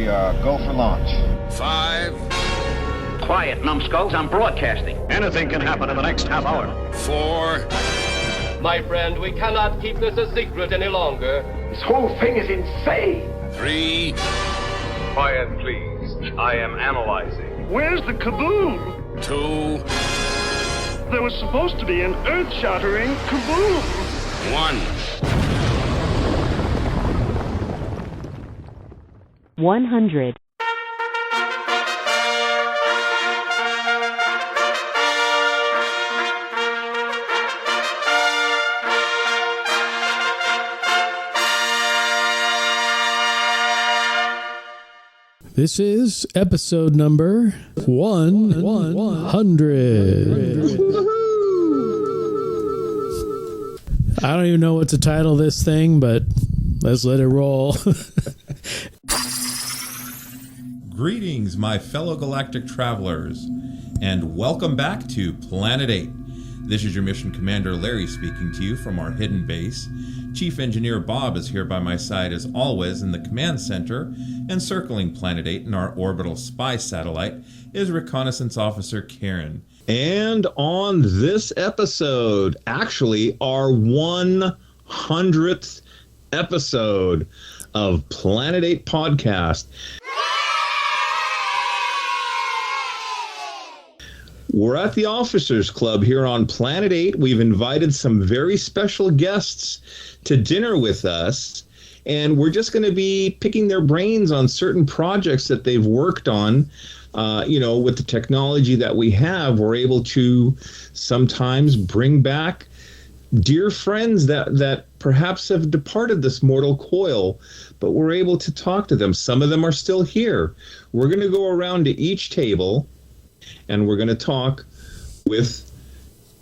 go for launch. 5. Quiet, numbskulls. I'm broadcasting. Anything can happen in the next half hour. 4. My friend, we cannot keep this a secret any longer. This whole thing is insane. 3. Quiet, please. I am analyzing. Where's the kaboom? 2. There was supposed to be an earth-shattering kaboom. 1. 100. This is episode number 100. I don't even know what to title this thing, but let's let it roll. Greetings, my fellow galactic travelers, and welcome back to Planet 8. This is your mission commander Larry speaking to you from our hidden base. Chief Engineer Bob is here by my side as always in the command center, and circling Planet 8 in our orbital spy satellite is Reconnaissance Officer Karen. And on this episode, actually our 100th episode of Planet 8 Podcast, we're at the Officers Club here on Planet 8. We've invited some very special guests to dinner with us, and we're just going to be picking their brains on certain projects that they've worked on. With the technology that we have, we're able to sometimes bring back dear friends that perhaps have departed this mortal coil, but we're able to talk to them. Some of them are still here. We're going to go around to each table, and we're going to talk with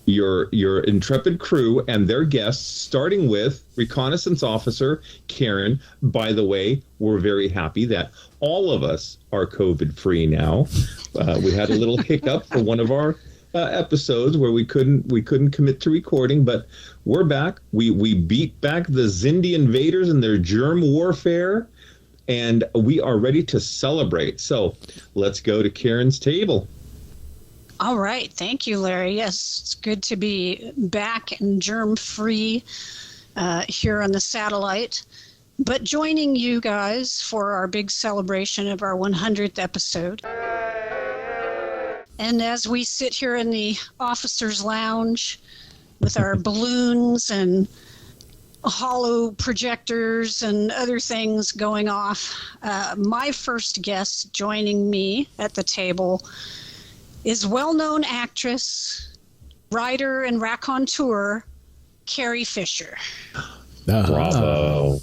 your intrepid crew and their guests, starting with Reconnaissance Officer Karen. By the way, we're very happy that all of us are COVID-free now. We had a little hiccup for one of our episodes where we couldn't commit to recording, but we're back. We beat back the Xindi invaders and their germ warfare, and we are ready to celebrate. So let's go to Karen's table. All right. Thank you, Larry. Yes, it's good to be back and germ-free here on the satellite. But joining you guys for our big celebration of our 100th episode. And as we sit here in the officers' lounge with our balloons and hollow projectors and other things going off, my first guest joining me at the table is well-known actress, writer, and raconteur, Carrie Fisher. Bravo.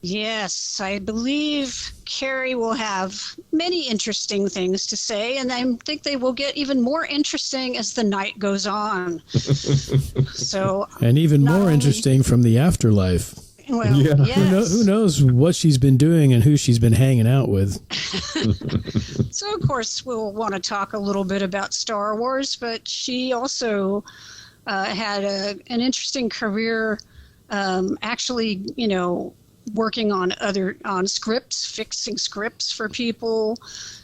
Yes, I believe Carrie will have many interesting things to say, and I think they will get even more interesting as the night goes on. And even more interesting from the afterlife. Well, yeah. Yes. Who knows what she's been doing and who she's been hanging out with. So, of course, we'll want to talk a little bit about Star Wars, but she also had an interesting career, actually, working on scripts, fixing scripts for people.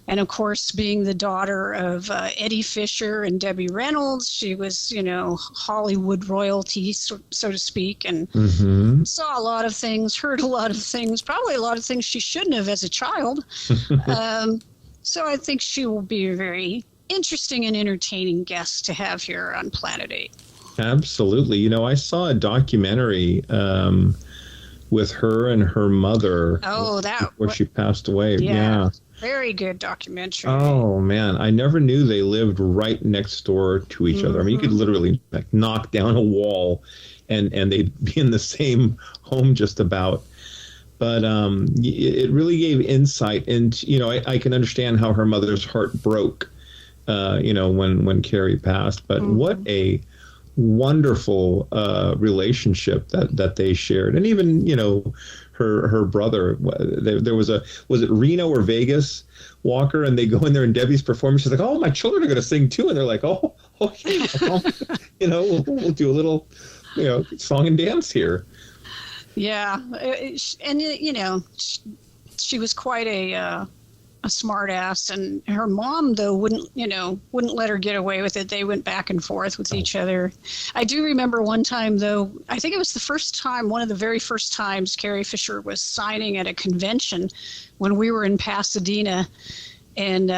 And of course, being the daughter of Eddie Fisher and Debbie Reynolds, she was, Hollywood royalty, so to speak, and saw a lot of things, heard a lot of things, probably a lot of things she shouldn't have as a child. So I think she will be a very interesting and entertaining guest to have here on Planet 8. Absolutely. I saw a documentary with her and her mother before she passed away. Yeah. Very good documentary. Oh, man. I never knew they lived right next door to each other. I mean, you could literally knock down a wall and they'd be in the same home just about. But it really gave insight into, I can understand how her mother's heart broke, when Carrie passed. But what a wonderful relationship that they shared. And even, her brother, there was it Reno or Vegas, Walker, and they go in there and Debbie's performance, she's like, oh, my children are going to sing too. And they're like, oh, okay. We'll do a little, song and dance here. Yeah. And, she was quite a a smart ass, and her mom though wouldn't let her get away with it. They went back and forth with each other. I do remember one time though, I think it was one of the very first times Carrie Fisher was signing at a convention when we were in Pasadena, and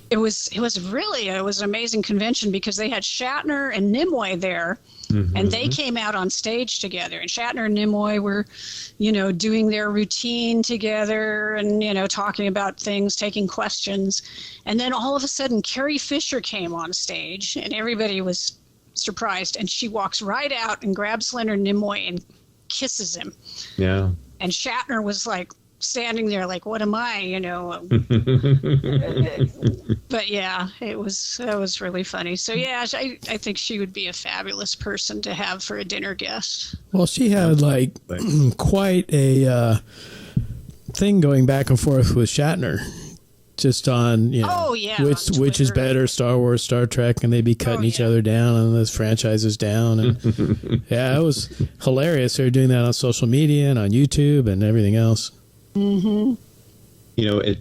it was an amazing convention because they had Shatner and Nimoy there. Mm-hmm. And they came out on stage together, and Shatner and Nimoy were, doing their routine together and, talking about things, taking questions. And then all of a sudden, Carrie Fisher came on stage, and everybody was surprised. And she walks right out and grabs Leonard Nimoy and kisses him. Yeah. And Shatner was like standing there like, what am I, But yeah, that was really funny. So yeah, I think she would be a fabulous person to have for a dinner guest. Well, she had like quite a thing going back and forth with Shatner, just on which is better, Star Wars, Star Trek, and they'd be cutting each other down and those franchises down, and yeah, it was hilarious. They were doing that on social media and on YouTube and everything else. Mm-hmm.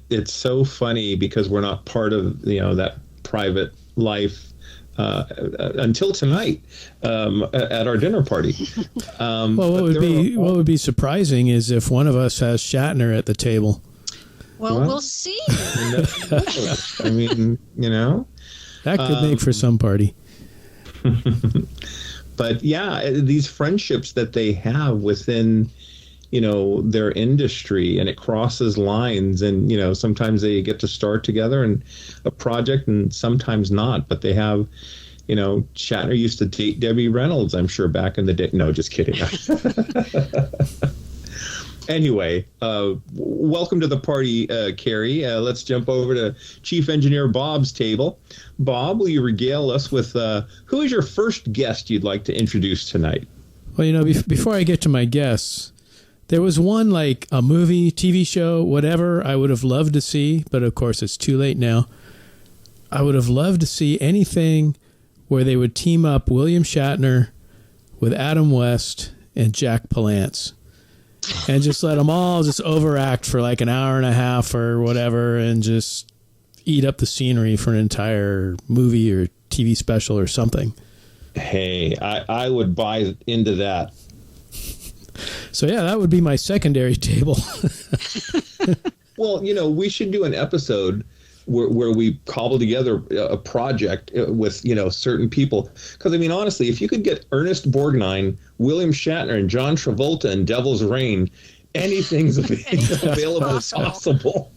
It's so funny because we're not part of that private life until tonight at our dinner party. Well, what would be surprising is if one of us has Shatner at the table. Well, we'll see. I mean, that could make for some party. But yeah, these friendships that they have within their industry, and it crosses lines, and sometimes they get to start together in a project and sometimes not, but they have Shatner used to date Debbie Reynolds, I'm sure, back in the day. No, just kidding. Anyway, welcome to the party, Carrie. Let's jump over to Chief Engineer Bob's table. Bob, will you regale us with who is your first guest you'd like to introduce tonight? Well, before I get to my guests, there was one, like a movie, TV show, whatever, I would have loved to see, but of course it's too late now. I would have loved to see anything where they would team up William Shatner with Adam West and Jack Palance, and just let them all just overact for like an hour and a half or whatever, and just eat up the scenery for an entire movie or TV special or something. Hey, I would buy into that. So yeah, that would be my secondary table. Well, we should do an episode where we cobble together a project with, certain people. Because, I mean, honestly, if you could get Ernest Borgnine, William Shatner, and John Travolta in Devil's Reign, anything's available as possible.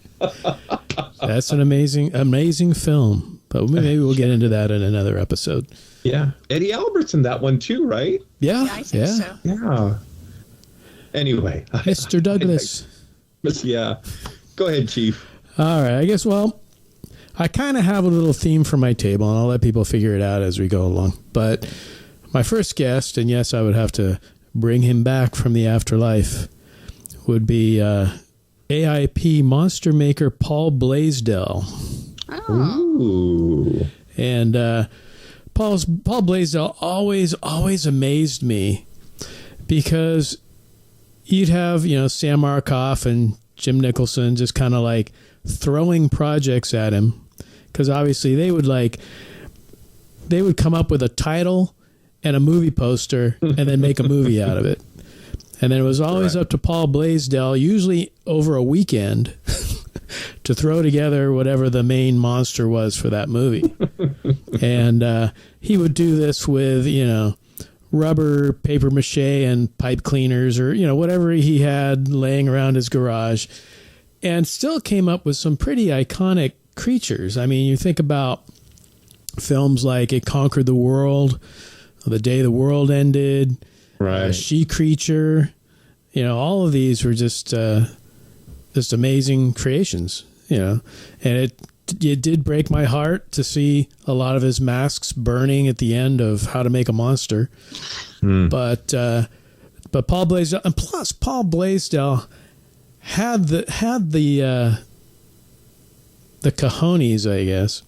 That's an amazing film. But maybe we'll get into that in another episode. Yeah. Eddie Albert's in that one too, right? Yeah. I think so. Yeah. Anyway. Mr. Douglas. Yeah. Go ahead, Chief. All right. I guess, I kind of have a little theme for my table, and I'll let people figure it out as we go along. But my first guest, and yes, I would have to bring him back from the afterlife, would be AIP monster maker Paul Blaisdell. Oh. Ooh. And Paul Blaisdell always amazed me, because you'd have, Sam Markoff and Jim Nicholson just kind of like throwing projects at him, because obviously they would come up with a title and a movie poster and then make a movie out of it. And then it was always up to Paul Blaisdell, usually over a weekend, to throw together whatever the main monster was for that movie. And he would do this with, rubber, paper mache, and pipe cleaners, or, whatever he had laying around his garage, and still came up with some pretty iconic creatures. I mean, you think about films like It Conquered the World, The Day the World Ended, She Creature, all of these were just amazing creations, and it did break my heart to see a lot of his masks burning at the end of How to Make a Monster. But Paul Blaisdell, and plus Paul Blaisdell had the cojones, I guess,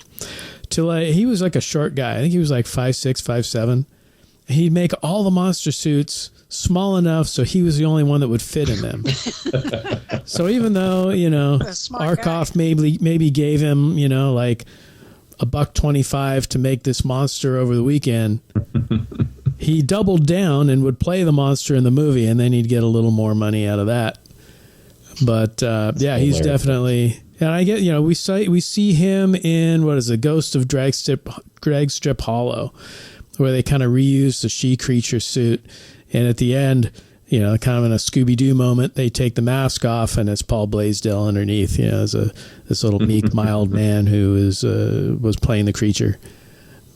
to he was like a short guy. I think he was like 5'6", 5'7". He'd make all the monster suits small enough so he was the only one that would fit in them. So even though, Arkoff maybe gave him, like $1.25 to make this monster over the weekend, he doubled down and would play the monster in the movie, and then he'd get a little more money out of that. But he's definitely, and I get, we see him in Ghost of Drag Strip Hollow, where they kind of reuse the she creature suit, and at the end, kind of in a Scooby-Doo moment, they take the mask off, and it's Paul Blaisdell underneath, as this little meek, mild man who was playing the creature.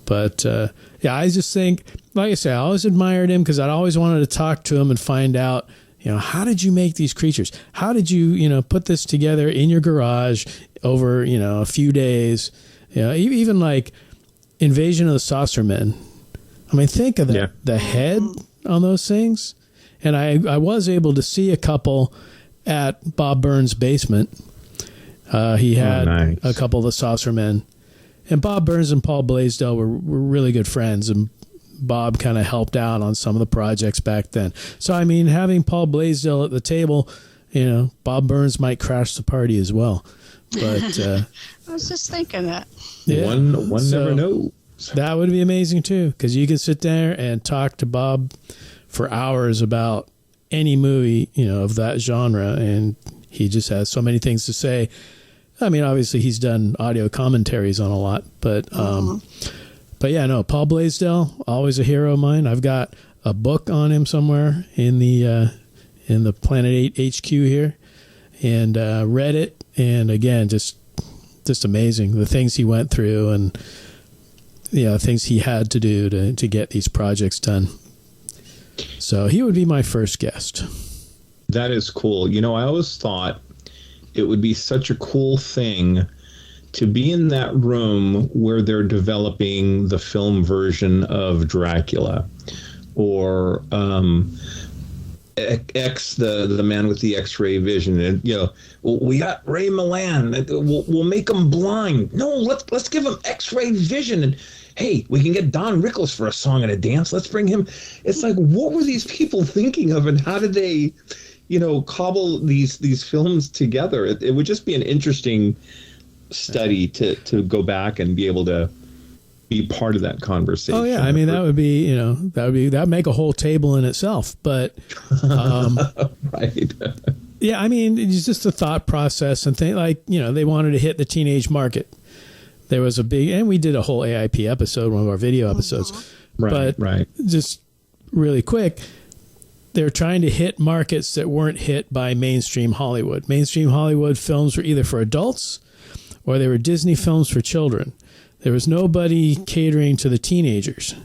But I just think, like I say, I always admired him because I'd always wanted to talk to him and find out, how did you make these creatures? How did you, put this together in your garage over, a few days? Even like Invasion of the Saucermen. I mean, think of the head on those things. And I was able to see a couple at Bob Burns' basement. He had a couple of the Saucermen. And Bob Burns and Paul Blaisdell were really good friends, and Bob kind of helped out on some of the projects back then. So, I mean, having Paul Blaisdell at the table, Bob Burns might crash the party as well. But I was just thinking that. Yeah, one never knows. That would be amazing, too, because you can sit there and talk to Bob for hours about any movie, of that genre, and he just has so many things to say. I mean, obviously he's done audio commentaries on a lot, but Paul Blaisdell, always a hero of mine. I've got a book on him somewhere in the Planet 8 HQ here, and read it, and again, just amazing the things he went through, and things he had to do to get these projects done. So he would be my first guest. That is cool. I always thought it would be such a cool thing to be in that room where they're developing the film version of Dracula, or X, the man with the X-ray vision. And, we got Ray Milland. We'll make him blind. No, let's give him X-ray vision. And hey, we can get Don Rickles for a song and a dance. Let's bring him. It's like, what were these people thinking of, and how did they, cobble these films together? It would just be an interesting study to go back and be able to be part of that conversation. Oh yeah, I mean that would make a whole table in itself. But right. Yeah, I mean it's just a thought process and thing. Like they wanted to hit the teenage market. There was and we did a whole AIP episode, one of our video episodes. Right. Just really quick, they're trying to hit markets that weren't hit by mainstream Hollywood. Mainstream Hollywood films were either for adults or they were Disney films for children. There was nobody catering to the teenagers.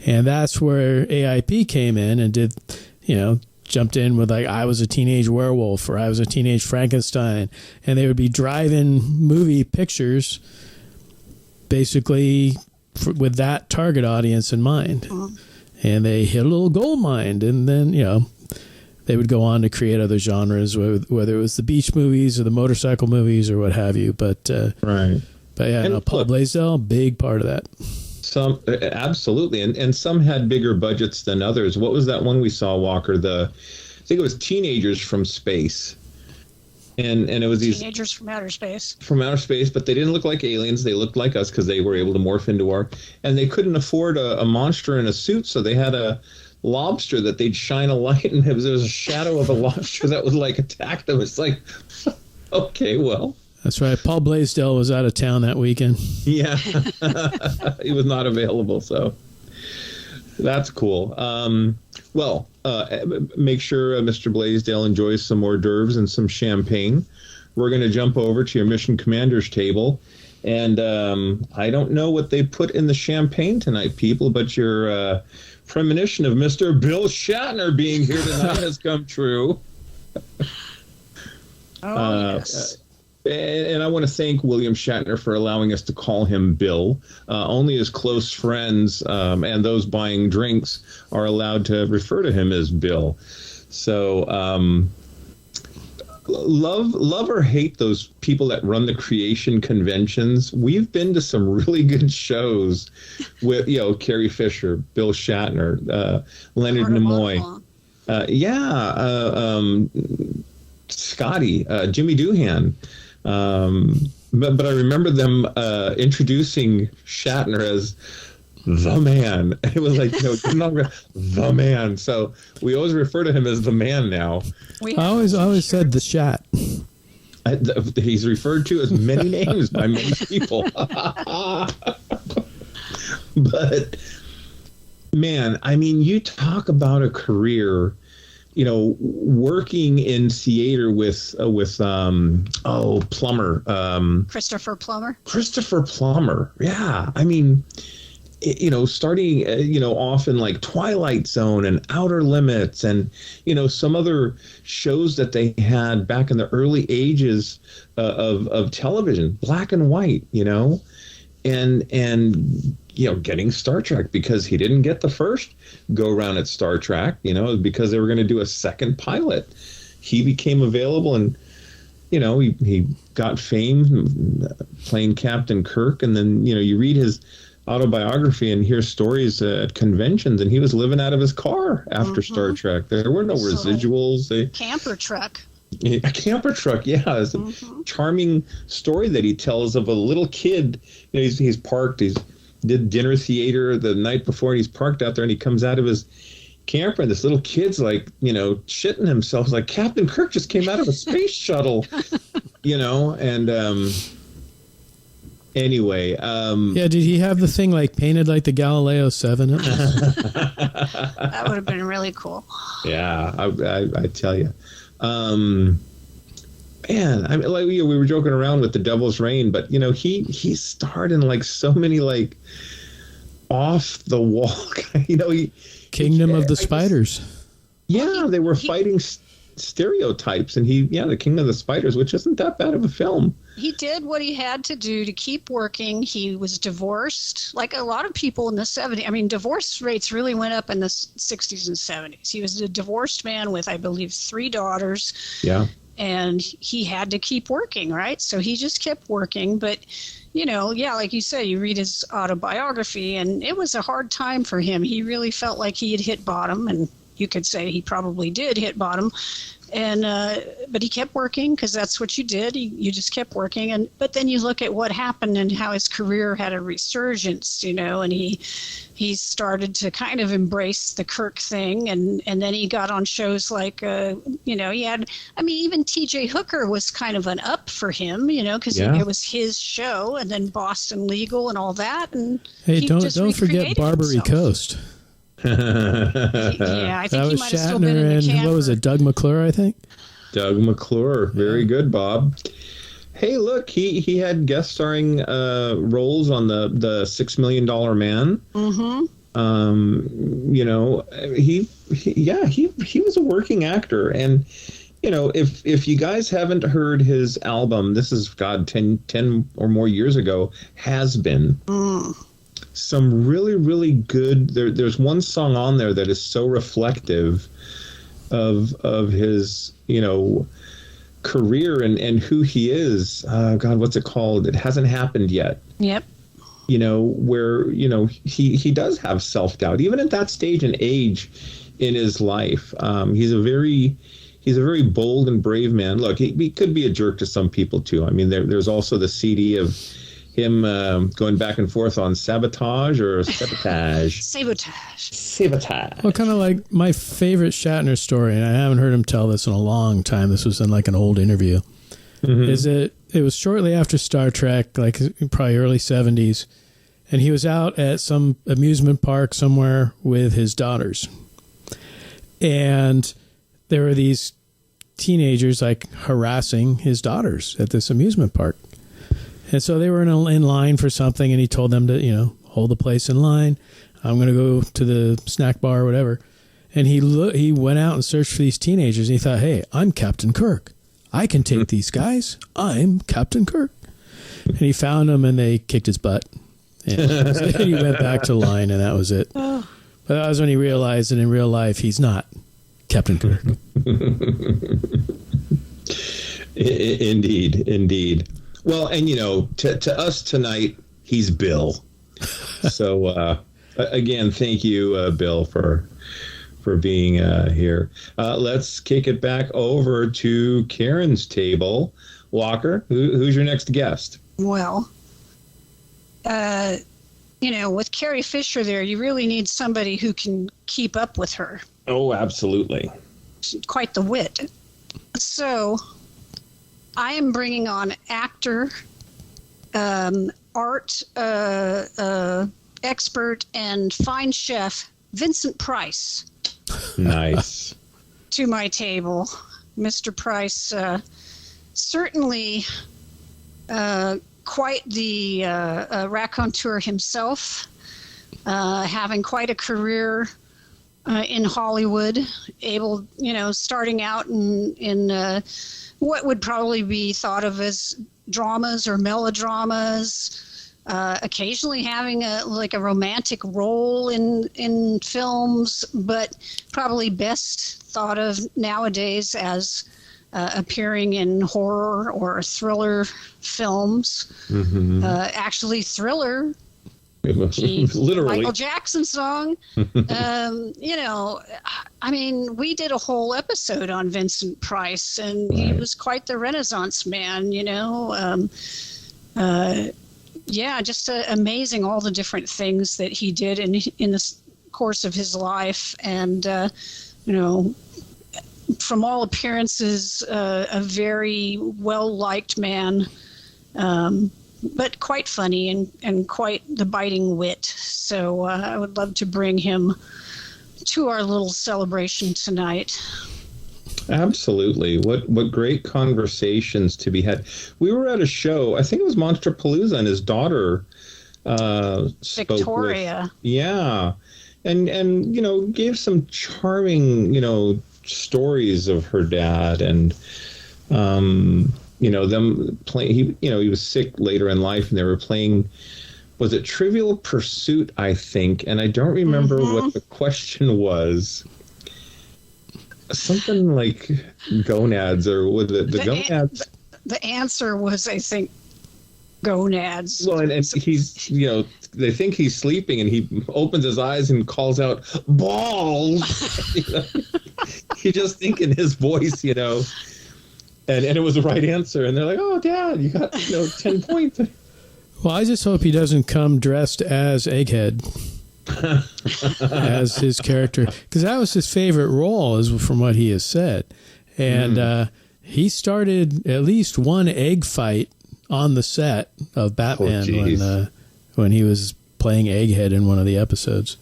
And that's where AIP came in and did, jumped in with like, I was a teenage werewolf or I was a teenage Frankenstein. And they would be drive-in movie pictures basically with that target audience in mind. And they hit a little gold mine, and then, they would go on to create other genres, whether it was the beach movies or the motorcycle movies or what have you. But right. But yeah, Paul Blaisdell, big part of that. Some absolutely, and some had bigger budgets than others. What was that one we saw, Walker? I think it was Teenagers from Space. And it was these teenagers from outer space. From outer space, but they didn't look like aliens. They looked like us because they were able to morph into and they couldn't afford a monster in a suit, so they had a lobster that they'd shine a light, and there was a shadow of a lobster that would like attack them. It's like, okay, well. That's right. Paul Blaisdell was out of town that weekend. Yeah, he was not available, so that's cool. Make sure Mr. Blaisdell enjoys some hors d'oeuvres and some champagne. We're going to jump over to your mission commander's table. And I don't know what they put in the champagne tonight, people, but your premonition of Mr. Bill Shatner being here tonight has come true. Yes. And I want to thank William Shatner for allowing us to call him Bill. Only his close friends and those buying drinks are allowed to refer to him as Bill. So love or hate those people that run the creation conventions. We've been to some really good shows with, Carrie Fisher, Bill Shatner, Leonard Nimoy. Scotty, Jimmy Doohan. But I remember them introducing Shatner as the man. It was like, the man. So we always refer to him as the man now. I always said the Shat. He's referred to as many names by many people. But man, I mean, you talk about a career, working in theater with Plummer. Christopher Plummer. Christopher Plummer. Yeah. I mean, starting, off in like Twilight Zone and Outer Limits and, some other shows that they had back in the early ages of television, black and white, and getting Star Trek because he didn't get the first go around at Star Trek, because they were going to do a second pilot. He became available and, he got fame playing Captain Kirk. And then, you read his autobiography and hear stories at conventions, and he was living out of his car after Star Trek. There were no residuals. Camper truck. A camper truck, yeah. It's a charming story that he tells of a little kid. He's parked. He's did dinner theater the night before, and he's parked out there, and he comes out of his camper, and this little kid's like, shitting himself. It's like, Captain Kirk just came out of a space shuttle, and anyway. Did he have the thing like painted like the Galileo 7? That would have been really cool. Yeah, I tell you. Man, I mean, like we were joking around with The Devil's Reign, but he starred in like so many like off the wall, Kingdom of the Spiders. Yeah, they were fighting stereotypes, and the Kingdom of the Spiders, which isn't that bad of a film. He did what he had to do to keep working. He was divorced, like a lot of people in the 70s. I mean, divorce rates really went up in the 60s and 70s. He was a divorced man with, I believe, 3 daughters. Yeah. And he had to keep working, right? So he just kept working. But, like you say, you read his autobiography, and it was a hard time for him. He really felt like he had hit bottom, and you could say he probably did hit bottom. And but he kept working because that's what you did. You just kept working. But then you look at what happened and how his career had a resurgence, and he started to kind of embrace the Kirk thing. And then he got on shows like, he had, even T.J. Hooker was kind of an up for him, because it was his show, and then Boston Legal and all that. And hey, don't forget Barbary Coast. I think that was he might have still been in Shatner the and what was it, Doug McClure, I think. Doug McClure, very good, Bob. Hey, look, he had guest starring roles on the $6 Million Man. He was a working actor, and if you guys haven't heard his album, this is 10 or more years ago, Has Been. Some really, really good. There's one song on there that is so reflective of his, career and who he is. God, what's it called? It Hasn't Happened Yet. Yep. Where he does have self-doubt, even at that stage and age in his life. He's a very bold and brave man. Look, he could be a jerk to some people too. I mean, there's also the CD of him going back and forth on sabotage. Well, kind of like my favorite Shatner story, and I haven't heard him tell this in a long time. This was in like an old interview. Is it was shortly after Star Trek, like probably early 70s, and he was out at some amusement park somewhere with his daughters. And there were these teenagers like harassing his daughters at this amusement park. And so they were in line for something, and he told them to, hold the place in line. I'm going to go to the snack bar or whatever. And he went out and searched for these teenagers, and he thought, hey, I'm Captain Kirk. I can take these guys. I'm Captain Kirk. And he found them, and they kicked his butt. And so he went back to line, and that was it. But that was when he realized that in real life, he's not Captain Kirk. Indeed. Well, and to us tonight, he's Bill. So again, thank you, Bill, for being here. Let's kick it back over to Karen's table. Walker, who's your next guest? Well, with Carrie Fisher there, you really need somebody who can keep up with her. Oh, absolutely. She's quite the wit. So I am bringing on actor, art expert, and fine chef Vincent Price. Nice. To my table. Mr. Price, certainly quite the raconteur himself, having quite a career in Hollywood, starting out in what would probably be thought of as dramas or melodramas, occasionally having a romantic role in films, but probably best thought of nowadays as appearing in horror or thriller films. Mm-hmm. Actually, Thriller, literally Michael Jackson song. We did a whole episode on Vincent Price, and he was quite the Renaissance man. Just amazing all the different things that he did in the course of his life, and from all appearances, a very well-liked man, but quite funny and quite the biting wit. So I would love to bring him to our little celebration tonight. Absolutely. What great conversations to be had. We were at a show, I think it was Monsterpalooza, and his daughter spoke Victoria. With, yeah. And gave some charming, stories of her dad, and them playing. He was sick later in life, and they were playing. Was it Trivial Pursuit? I think, and I don't remember what the question was. Something like gonads, or was it the gonads? The answer was, I think, gonads. Well, and he's, they think he's sleeping, and he opens his eyes and calls out balls. You just think in his voice, and it was the right answer, and they're like, "Oh, Dad, you got 10 points." Well, I just hope he doesn't come dressed as Egghead. As his character, because that was his favorite role, is from what he has said, and he started at least one egg fight on the set of Batman when he was playing Egghead in one of the episodes.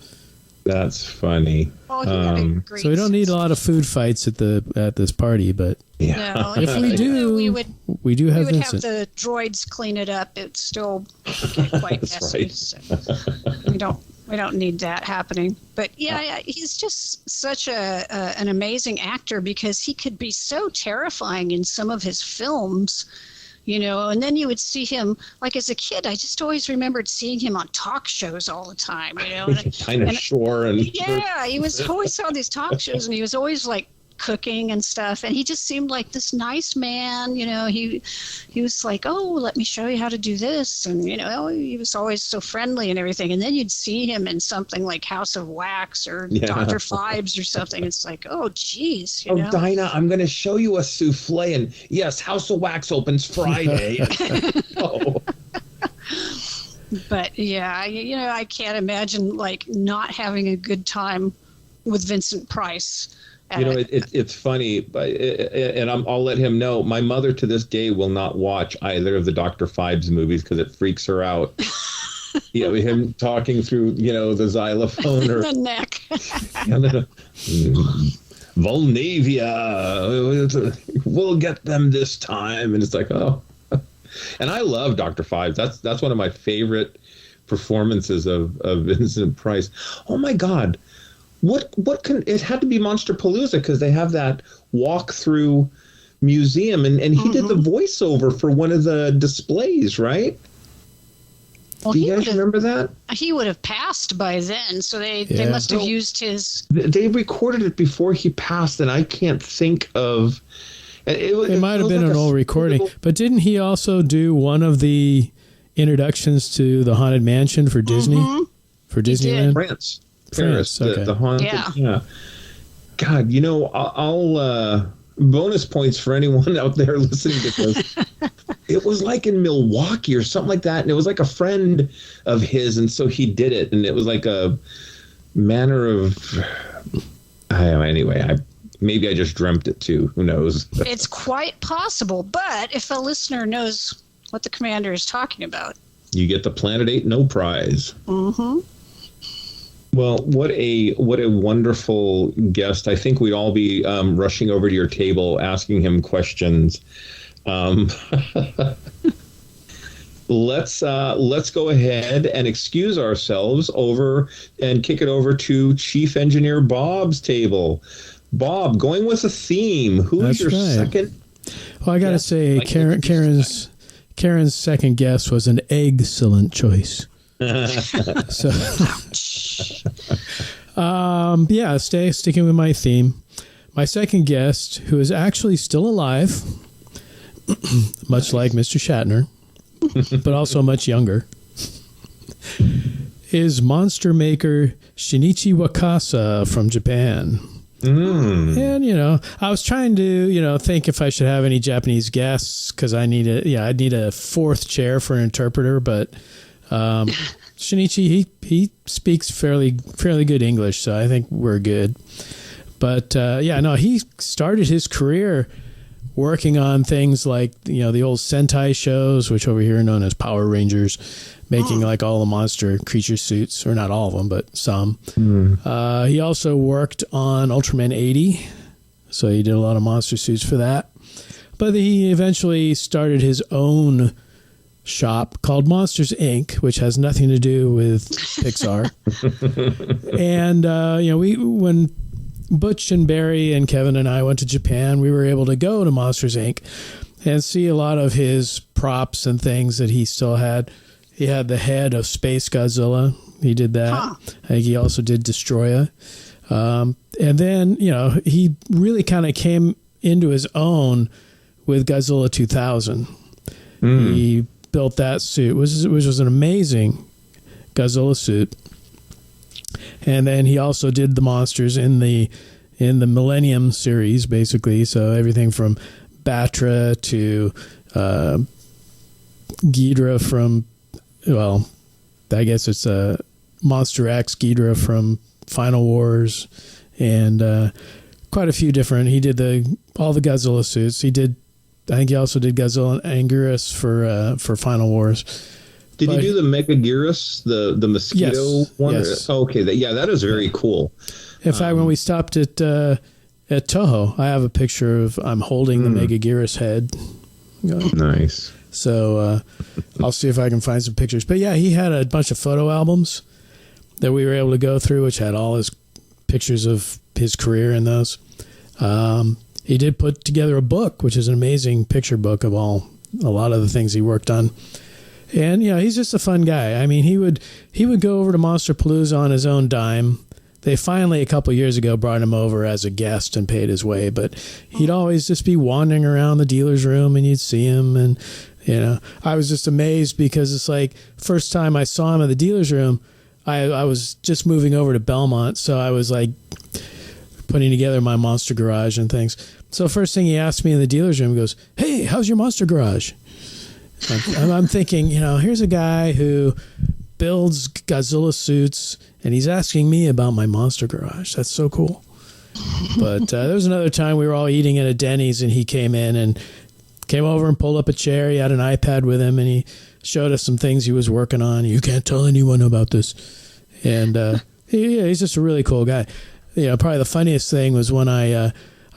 That's funny. So we don't need a lot of food fights at this party, but no, if we do, we do have Vincent. Have the droids clean it up. It's still quite messy. Right. So we don't need that happening. But he's just such an amazing actor, because he could be so terrifying in some of his films. And then you would see him, like as a kid, I just always remembered seeing him on talk shows all the time, Kind of sure. Yeah, he was always on these talk shows, and he was always like cooking and stuff, and he just seemed like this nice man. He was like, "Oh, let me show you how to do this," and he was always so friendly and everything. And then you'd see him in something like House of Wax or Dr. Phibes or something. It's like, oh geez, Dinah, I'm going to show you a souffle, and yes, House of Wax opens Friday. But I can't imagine not having a good time with Vincent Price. It's funny, and I'll let him know. My mother to this day will not watch either of the Dr. Phibes movies because it freaks her out. Him talking through, the xylophone or the neck. Volnavia, we'll get them this time, and it's like, oh. And I love Dr. Phibes. That's one of my favorite performances of Vincent Price. Oh my God. What can it had to be Monsterpalooza, because they have that walk-through museum, and he did the voiceover for one of the displays, right? Well, do you guys remember that? He would have passed by then, so they must have used his. They recorded it before he passed, and I can't think of. It might have been like an old recording, but didn't he also do one of the introductions to the Haunted Mansion for Disney? Mm-hmm. For Disneyland? France, okay. the haunted. Yeah. God, I'll bonus points for anyone out there listening to this. It was like in Milwaukee or something like that, and it was like a friend of his, and so he did it, and it was like a manner of. Anyway, maybe I just dreamt it too. Who knows? It's quite possible, but if a listener knows what the commander is talking about, you get the Planet 8 No prize. Mm-hmm. Well, what a wonderful guest. I think we'd all be rushing over to your table asking him questions. Let's go ahead and excuse ourselves over and kick it over to Chief Engineer Bob's table. Bob, going with a theme. Who's your second? Well, I got to say, Karen's second guess was an excellent choice. So, sticking with my theme. My second guest, who is actually still alive, much like Mr. Shatner, but also much younger, is monster maker Shinichi Wakasa from Japan. And, I was trying to, think if I should have any Japanese guests because I'd need a fourth chair for an interpreter, but Shinichi, he speaks fairly good English, so I think we're good. But, he started his career working on things like, the old Sentai shows, which over here are known as Power Rangers, making like all the monster creature suits, or not all of them, but some. He also worked on Ultraman 80, so he did a lot of monster suits for that. But he eventually started his own shop called Monsters Inc., which has nothing to do with Pixar. And, when Butch and Barry and Kevin and I went to Japan, we were able to go to Monsters Inc. and see a lot of his props and things that he still had. He had the head of Space Godzilla. He did that. I think he also did Destroya. And then, he really kind of came into his own with Godzilla 2000. He built that suit, which was an amazing Godzilla suit. And then he also did the monsters in the Millennium series, basically. So everything from Batra to Ghidorah from, I guess it's Monster X Ghidorah from Final Wars, and quite a few different. He did all the Godzilla suits. I think he also did Godzilla and Anguirus for Final Wars. Did he do the Megaguirus, the mosquito one? Yes. Okay, that is very cool. In fact, when we stopped at Toho, I have a picture of I'm holding the Megaguirus head. Nice. So I'll see if I can find some pictures. But yeah, he had a bunch of photo albums that we were able to go through, which had all his pictures of his career in those. He did put together a book, which is an amazing picture book of a lot of the things he worked on. And, he's just a fun guy. I mean, he would go over to Monsterpalooza on his own dime. They finally, a couple years ago, brought him over as a guest and paid his way. But he'd always just be wandering around the dealer's room, and you'd see him. And, I was just amazed because it's like first time I saw him in the dealer's room, I was just moving over to Belmont. So I was like putting together my monster garage and things. So first thing he asked me in the dealer's room, he goes, "Hey, how's your monster garage?" I'm thinking, here's a guy who builds Godzilla suits, and he's asking me about my monster garage. That's so cool. But there was another time we were all eating at a Denny's, and he came in and came over and pulled up a chair. He had an iPad with him, and he showed us some things he was working on. You can't tell anyone about this. And he's just a really cool guy. Probably the funniest thing was when I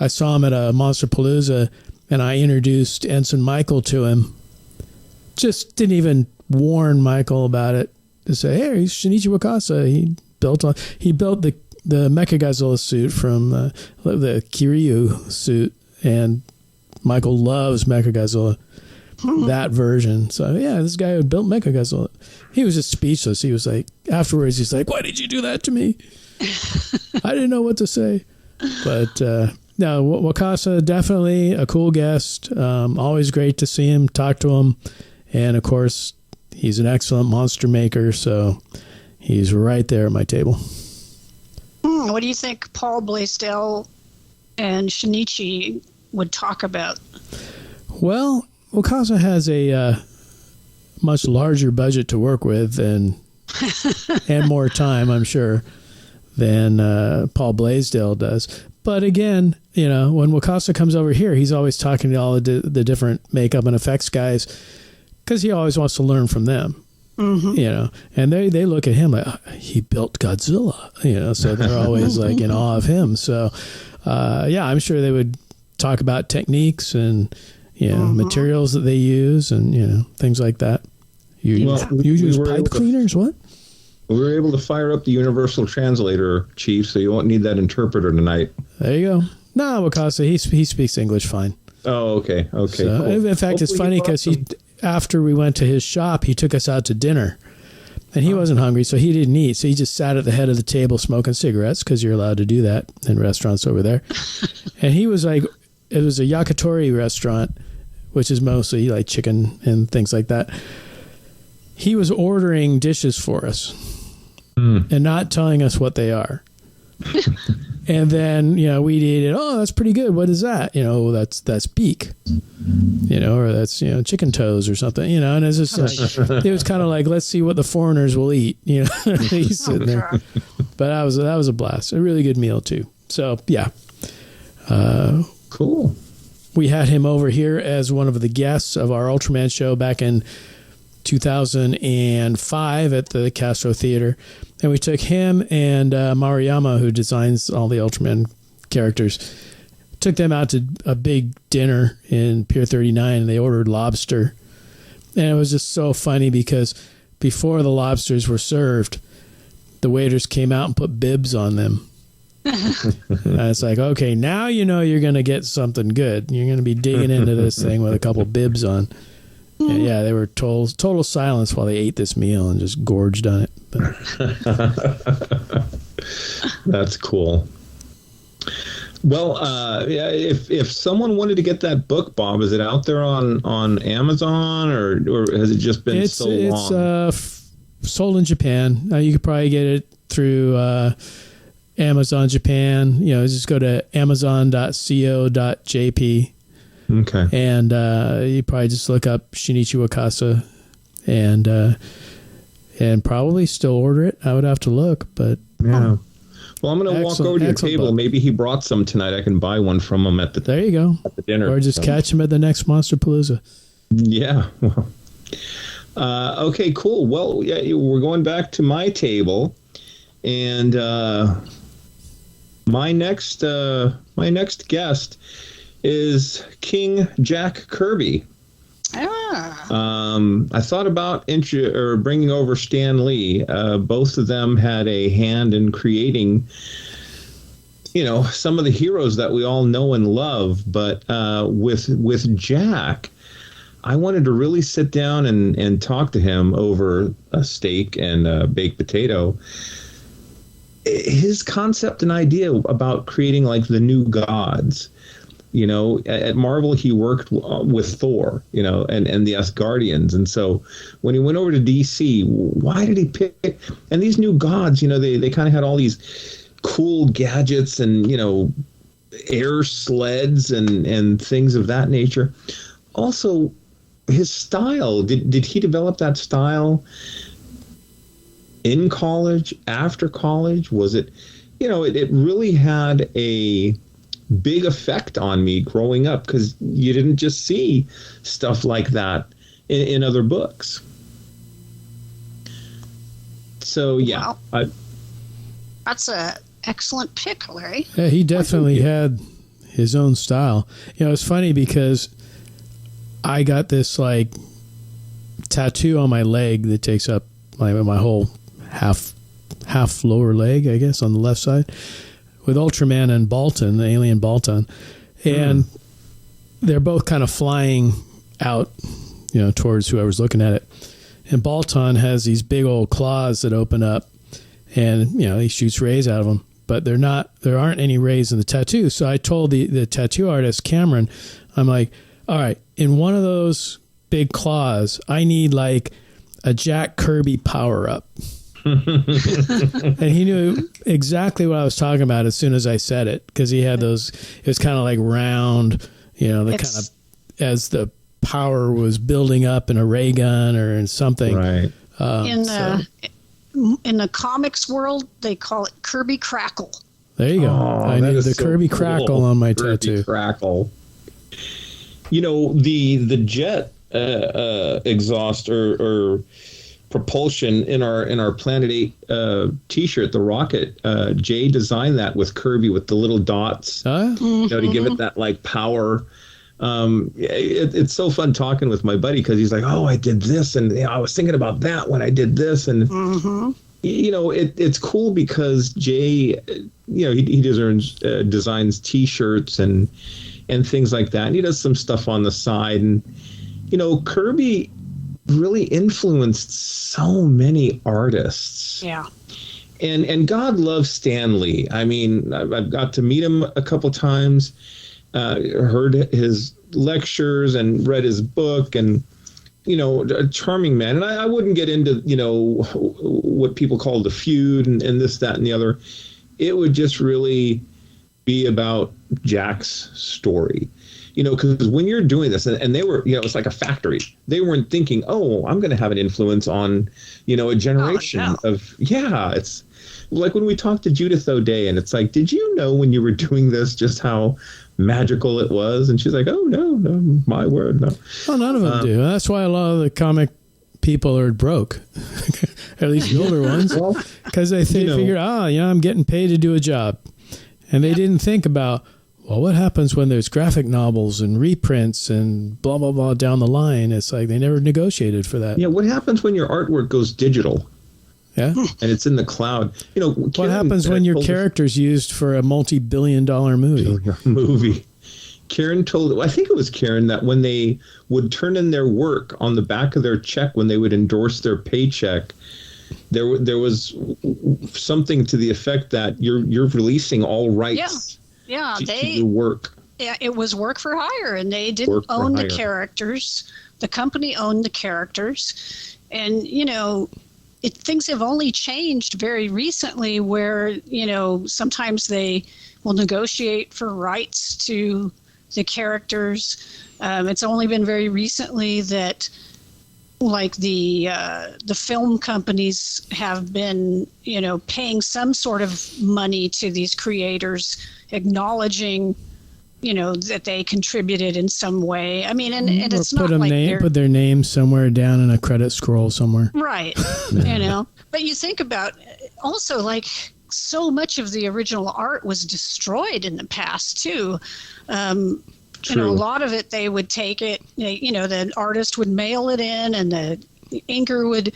saw him at a Monsterpalooza, and I introduced Ensign Michael to him. Just didn't even warn Michael about it. To say, hey, he's Shinichi Wakasa. He built the Mechagodzilla suit from the Kiryu suit, and Michael loves Mechagodzilla, that version. So this guy who built Mechagodzilla, he was just speechless. He was like, afterwards, he's like, "Why did you do that to me?" I didn't know what to say. But no, Wakasa, definitely a cool guest. Always great to see him, talk to him. And, of course, he's an excellent monster maker, so he's right there at my table. What do you think Paul Blaisdell and Shinichi would talk about? Well, Wakasa has a much larger budget to work with and more time, I'm sure, than Paul Blaisdell does. But again, you know, when Wakasa comes over here, he's always talking to all the different makeup and effects guys because he always wants to learn from them. Mm-hmm. You know, and they look at him like, he built Godzilla, you know, so they're always like in awe of him. So, yeah, I'm sure they would talk about techniques and, you know, materials that they use and, you know, things like that. You use pipe cleaners? What? We were able to fire up the universal translator, Chief, so you won't need that interpreter tonight. There you go. No, Wakasa, he speaks English fine. Oh, okay. So, cool. In fact, it's funny because after we went to his shop, he took us out to dinner. And he wasn't hungry, so he didn't eat. So he just sat at the head of the table smoking cigarettes because you're allowed to do that in restaurants over there. And he was like, it was a yakitori restaurant, which is mostly like chicken and things like that. He was ordering dishes for us and not telling us what they are. And then, you know, we'd eat it. Oh, that's pretty good. What is that? You know, that's beak, you know, or that's, you know, chicken toes or something, you know, and it's just like, it was kind of like, let's see what the foreigners will eat, you know. He's sitting there. But that was a blast. A really good meal too. So, yeah. Cool. We had him over here as one of the guests of our Ultraman show back in 2005 at the Castro Theater. And we took him and Maruyama, who designs all the Ultraman characters, took them out to a big dinner in Pier 39, and they ordered lobster. And it was just so funny because before the lobsters were served, the waiters came out and put bibs on them. And it's like, okay, now you know you're going to get something good. You're going to be digging into this thing with a couple bibs on. And yeah, they were total silence while they ate this meal and just gorged on it. That's cool. Well, if someone wanted to get that book, Bob, is it out there on Amazon or has it just been so long? It's sold in Japan. You could probably get it through Amazon Japan. You know, just go to amazon.co.jp. Okay. And you probably just look up Shinichi Wakasa and probably still order it. I would have to look, but yeah. Well, I'm going to walk over to your table. Book. Maybe he brought some tonight. I can buy one from him at the There you go. At the dinner. Or just catch him at the next Monster Palooza. Yeah. Well, okay, cool. Well, yeah, we're going back to my table, and my next guest is King Jack Kirby. I thought about bringing over Stan Lee. Both of them had a hand in creating, you know, some of the heroes that we all know and love. But with Jack, I wanted to really sit down and talk to him over a steak and a baked potato. His concept and idea about creating like the new gods. You know, at Marvel, he worked with Thor, you know, and the Asgardians. And so when he went over to DC, why did he pick? And these new gods, you know, they kind of had all these cool gadgets and, you know, air sleds and things of that nature. Also, his style, did he develop that style in college, after college? Was it, you know, it really had a big effect on me growing up because you didn't just see stuff like that in other books. So yeah, wow. That's a excellent pick, Larry. Yeah, he definitely had his own style. You know, it's funny because I got this like tattoo on my leg that takes up my whole half lower leg, I guess, on the left side, with Ultraman and Baltan, the alien Baltan. And they're both kind of flying out, you know, towards whoever's looking at it. And Baltan has these big old claws that open up and, you know, he shoots rays out of them. but there aren't any rays in the tattoo. So I told the tattoo artist, Cameron, I'm like, all right, in one of those big claws, I need like a Jack Kirby power up. And he knew exactly what I was talking about as soon as I said it, because he had those, it was kind of like round, the kind of, as the power was building up in a ray gun or in something. Right. In the comics world, they call it Kirby Crackle. There you go. I needed the Kirby Crackle on my tattoo. Crackle. The jet exhaust or propulsion in our Planet 8 T-shirt, the rocket. Jay designed that with Kirby with the little dots, to give it that like power. It's so fun talking with my buddy because he's like, oh, I did this, and I was thinking about that when I did this, and it's cool because Jay, he designs T-shirts and things like that, and he does some stuff on the side, and Kirby really influenced so many artists. Yeah. And God loves Stan Lee. I mean, I've got to meet him a couple times, heard his lectures and read his book, and a charming man. And I wouldn't get into what people call the feud and this, that, and the other. It would just really be about Jack's story. Because when you're doing this, and they were, it's like a factory. They weren't thinking, oh, I'm going to have an influence on, a generation of, it's like when we talked to Judith O'Day, and it's like, did you know when you were doing this just how magical it was? And she's like, oh, no, my word, no. Well, none of them do. That's why a lot of the comic people are broke, at least the older ones, because they figured, I'm getting paid to do a job. And they didn't think about, well, what happens when there's graphic novels and reprints and blah, blah, blah down the line? It's like they never negotiated for that. Yeah, what happs when your artwork goes digital? Yeah. And it's in the cloud. What happens when your character's used for a multi-billion-dollar movie? Karen I think it was Karen, that when they would turn in their work on the back of their check, when they would endorse their paycheck, there was something to the effect that you're releasing all rights. Yeah, to your work. Yeah, it was work for hire, and they didn't own the characters. The company owned the characters, and things have only changed very recently, where sometimes they will negotiate for rights to the characters. It's only been very recently that, like the film companies have been, paying some sort of money to these creators, acknowledging, that they contributed in some way. I mean, and it's not like put their name somewhere down in a credit scroll somewhere. Right. But you think about also, like, so much of the original art was destroyed in the past too. A lot of it, they would take it, the artist would mail it in, and the inker would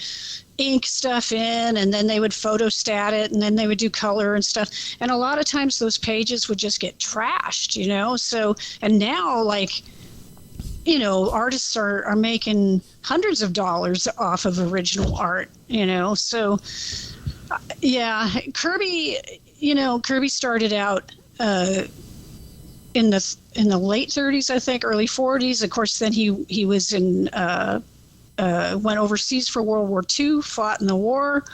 ink stuff in, and then they would photostat it, and then they would do color and stuff. And a lot of times those pages would just get trashed, So, and now, like, artists are making hundreds of dollars off of original art, So, yeah, Kirby started out in the late 30s, I think, early 40s. Of course, then he was went overseas for World War II, fought in the war,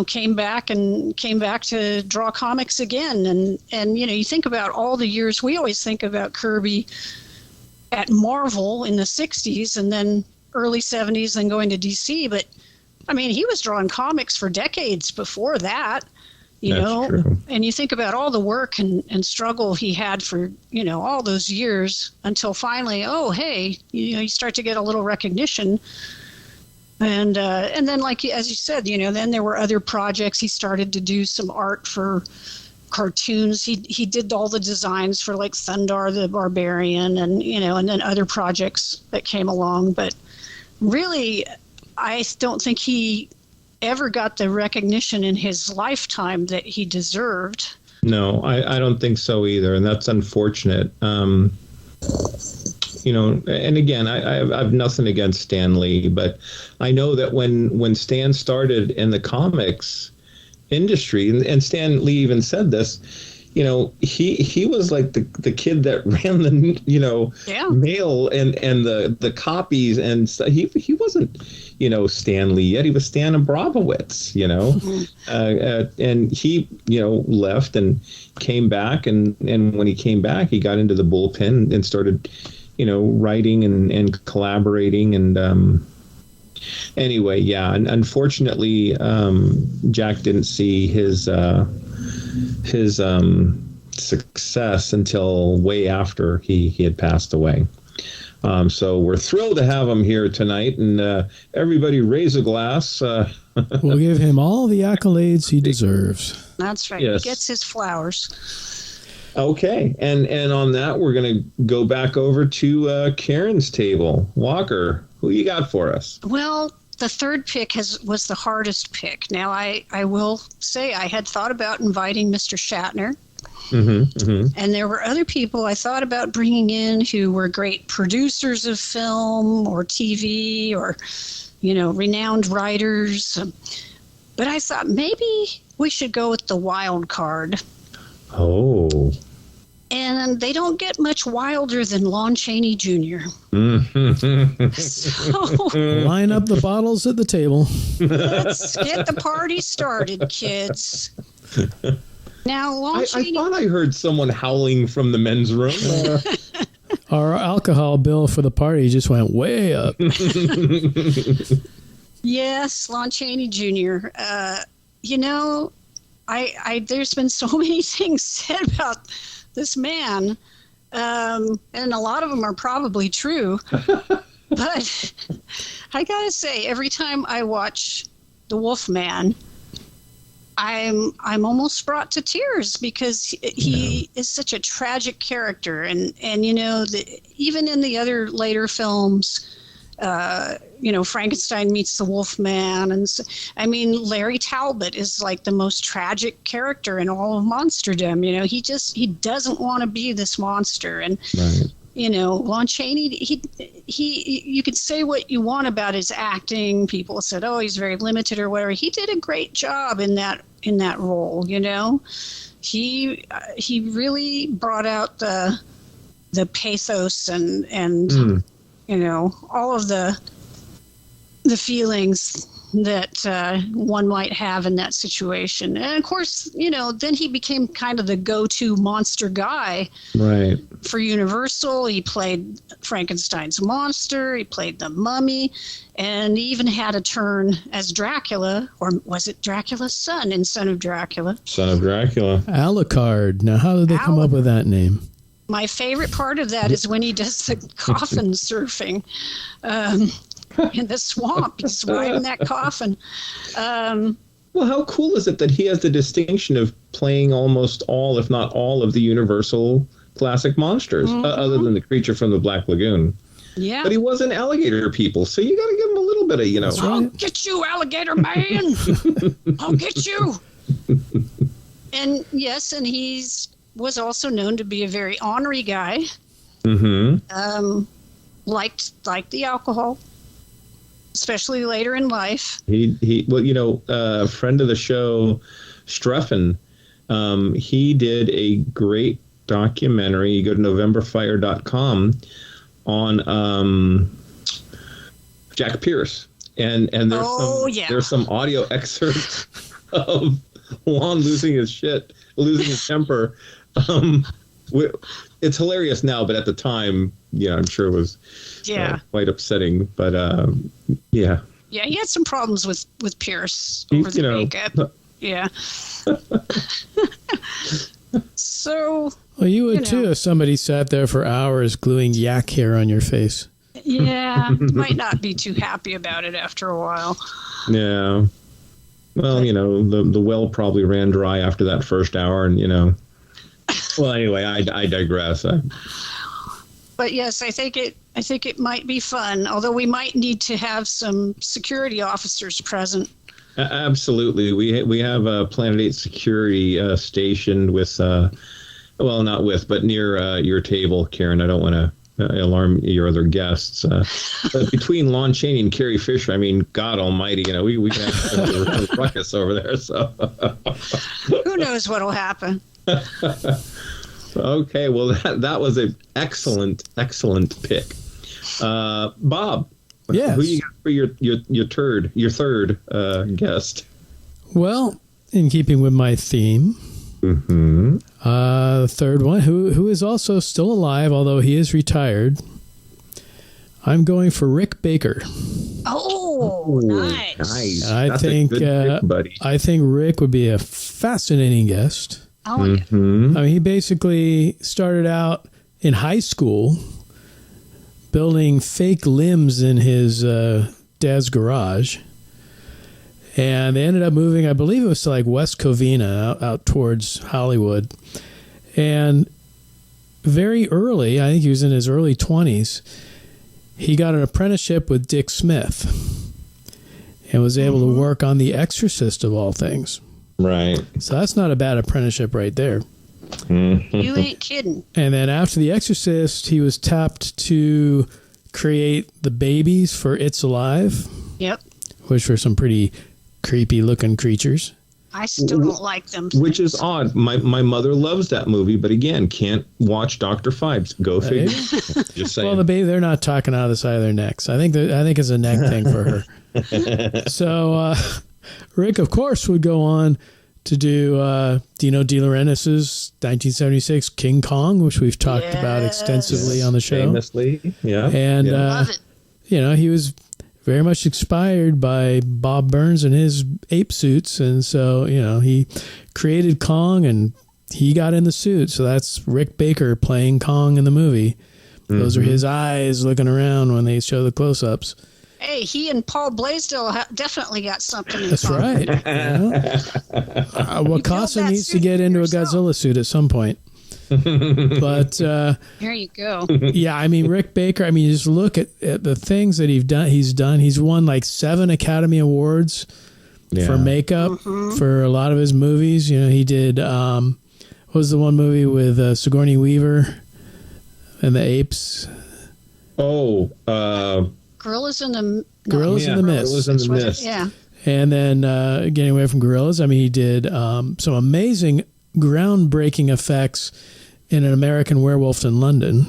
came back to draw comics again. And you think about all the years, we always think about Kirby at Marvel in the 60s and then early 70s and going to DC. But, I mean, he was drawing comics for decades before that. True. And you think about all the work and struggle he had for, all those years until finally, you start to get a little recognition. And then, like, as you said, then there were other projects. He started to do some art for cartoons. He did all the designs for, like, Thundar the Barbarian and then other projects that came along. But really, I don't think he ever got the recognition in his lifetime that he deserved. No, I don't think so either, and that's unfortunate. And again, I have nothing against Stan Lee, but I know that when Stan started in the comics, industry. And Stan Lee even said this. You know, he was like the kid that ran the mail and the copies and stuff. He wasn't Stan Lee yet. He was Stan Abramowitz. And he left and came back and when he came back, he got into the bullpen and started writing and collaborating and anyway, yeah. And unfortunately, Jack didn't see his success until way after he had passed away. So we're thrilled to have him here tonight, and everybody raise a glass. We'll give him all the accolades he deserves. That's right. Yes. He gets his flowers. Okay, and on that, we're going to go back over to Karen's table. Walker, who you got for us? Well, the third pick was the hardest pick. Now, I will say I had thought about inviting Mr. Shatner. And there were other people I thought about bringing in who were great producers of film or TV or, renowned writers. But I thought maybe we should go with the wild card. Oh. And they don't get much wilder than Lon Chaney Jr. So, line up the bottles at the table. Let's get the party started, kids. Now, Lon Chaney... I thought I heard someone howling from the men's room. Our alcohol bill for the party just went way up. Yes, Lon Chaney Jr. There's been so many things said about this man, and a lot of them are probably true. But I gotta say, every time I watch The Wolfman, I'm almost brought to tears because he is such a tragic character, and even in the other later films, Frankenstein meets the Wolfman, and Larry Talbot is like the most tragic character in all of monsterdom. He doesn't want to be this monster, and right. Lon Chaney, he you could say what you want about his acting. People said, oh, he's very limited or whatever. He did a great job in that role. He really brought out the pathos and all of the feelings that one might have in that situation. And of course, then he became kind of the go-to monster guy. Right. For Universal. He played Frankenstein's monster, he played the Mummy, and he even had a turn as Dracula, or was it Dracula's son in Son of Dracula? Son of Dracula. Alucard. Now, how did they come up with that name? My favorite part of that is when he does the coffin surfing in the swamp. He's riding that coffin. Well, how cool is it that he has the distinction of playing almost all, if not all, of the Universal classic monsters, other than the creature from the Black Lagoon. Yeah. But he was an alligator people, so you got to give him a little bit of, That's I'll right. get you, alligator man. I'll get you. And yes, and was also known to be a very ornery guy. Liked the alcohol, especially later in life. A friend of the show, Streffen, he did a great documentary. You go to novemberfire.com on Jack Pierce, and there's some audio excerpts of Lon losing his temper. It's hilarious now, but at the time, I'm sure it was quite upsetting. But yeah, he had some problems with Pierce over the makeup. Yeah. So. Well, you would too if somebody sat there for hours gluing yak hair on your face. Yeah, might not be too happy about it after a while. Yeah. Well, the well probably ran dry after that first hour, and Well, anyway, I digress. But yes, I think it might be fun. Although we might need to have some security officers present. Absolutely, we have a Planet 8 security stationed with, not with, but near your table, Karen. I don't want to alarm your other guests. But between Lon Chaney and Carrie Fisher, I mean, God Almighty, we can have a ruckus over there. So who knows what'll happen? Okay, well that was an excellent pick. Bob, yes. Who you got for your third guest? Well, in keeping with my theme, the third one, who is also still alive, although he is retired. I'm going for Rick Baker. Oh, nice. I think pick, buddy. I think Rick would be a fascinating guest. Oh, yeah. I mean, he basically started out in high school building fake limbs in his dad's garage. And they ended up moving, I believe it was to like West Covina, out towards Hollywood. And very early, I think he was in his early 20s, he got an apprenticeship with Dick Smith and was able to work on The Exorcist, of all things. Right. So that's not a bad apprenticeship right there. You ain't kidding. And then after The Exorcist, he was tapped to create the babies for It's Alive. Yep. Which were some pretty creepy looking creatures. I still don't like them. Which is odd. My mother loves that movie, but again, can't watch Dr. Phibes. Go figure. Just saying. Well, the baby, they're not talking out of the side of their necks. I think it's a neck thing for her. So Rick, of course, would go on to do Dino De Laurentiis's 1976 King Kong, which we've talked about extensively on the show. Famously, yeah. And Love it. he was very much inspired by Bob Burns and his ape suits, and so he created Kong and he got in the suit. So that's Rick Baker playing Kong in the movie. Those are his eyes looking around when they show the close-ups. Hey, he and Paul Blaisdell definitely got something in That's common. right. Wakasa needs to get into a Godzilla suit at some point. But here you go. Yeah, I mean, Rick Baker, I mean, just look at the things that he's done. He's won like 7 Academy Awards for makeup for a lot of his movies. He did, what was the one movie with Sigourney Weaver and the apes? Oh, Gorillas in the Gorillas in the Mist. Gorillas in the Mist. Yeah. And then getting away from gorillas, I mean, he did some amazing, groundbreaking effects in An American Werewolf in London.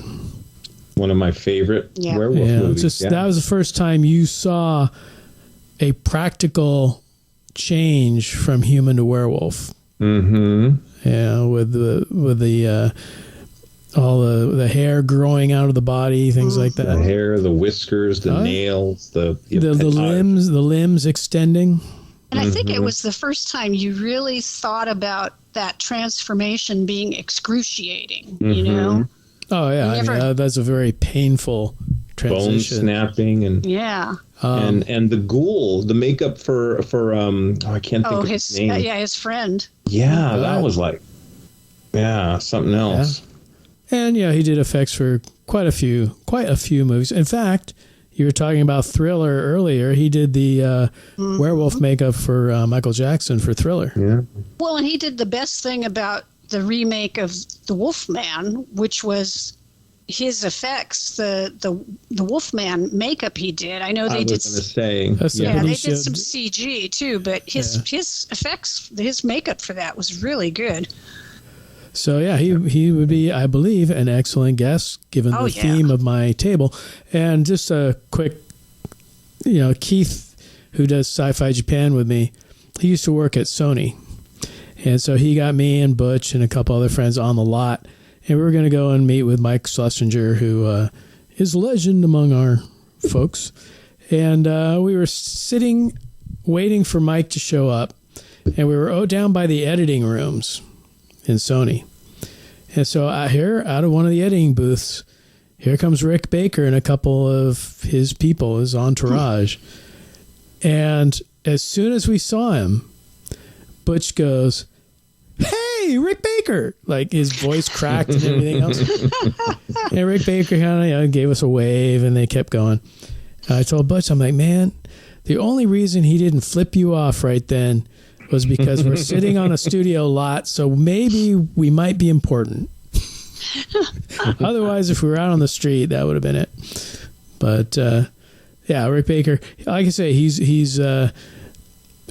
One of my favorite werewolf movies. That was the first time you saw a practical change from human to werewolf. Yeah, with the all the hair growing out of the body, things like that. The hair, the whiskers, the nails, the limbs extending. And I think it was the first time you really thought about that transformation being excruciating, Oh, yeah. That's a very painful transition. Bone snapping and and the ghoul, the makeup for I can't think of his name. His friend. Yeah, that was like something else. Yeah. And he did effects for quite a few movies. In fact, you were talking about Thriller earlier. He did the werewolf makeup for Michael Jackson for Thriller. Yeah. Well, and he did the best thing about the remake of The Wolfman, which was his effects, the Wolfman makeup he did. I know they did. They did some CG too, but his effects, his makeup for that was really good. So yeah, he would be, I believe, an excellent guest given the theme of my table. And just a quick, Keith, who does Sci-Fi Japan with me, he used to work at Sony, and so he got me and Butch and a couple other friends on the lot, and we were going to go and meet with Mike Schlesinger, who is a legend among our folks. And we were sitting, waiting for Mike to show up, and we were down by the editing rooms in Sony. And so here, out of one of the editing booths, here comes Rick Baker and a couple of his people, his entourage. And as soon as we saw him, Butch goes, "Hey, Rick Baker!" Like his voice cracked and everything else. And Rick Baker kind of gave us a wave, and they kept going. And I told Butch, I'm like, man, the only reason he didn't flip you off right then was because we're sitting on a studio lot, so maybe we might be important. Otherwise, if we were out on the street, that would have been it. But yeah, Rick Baker, like I say, he's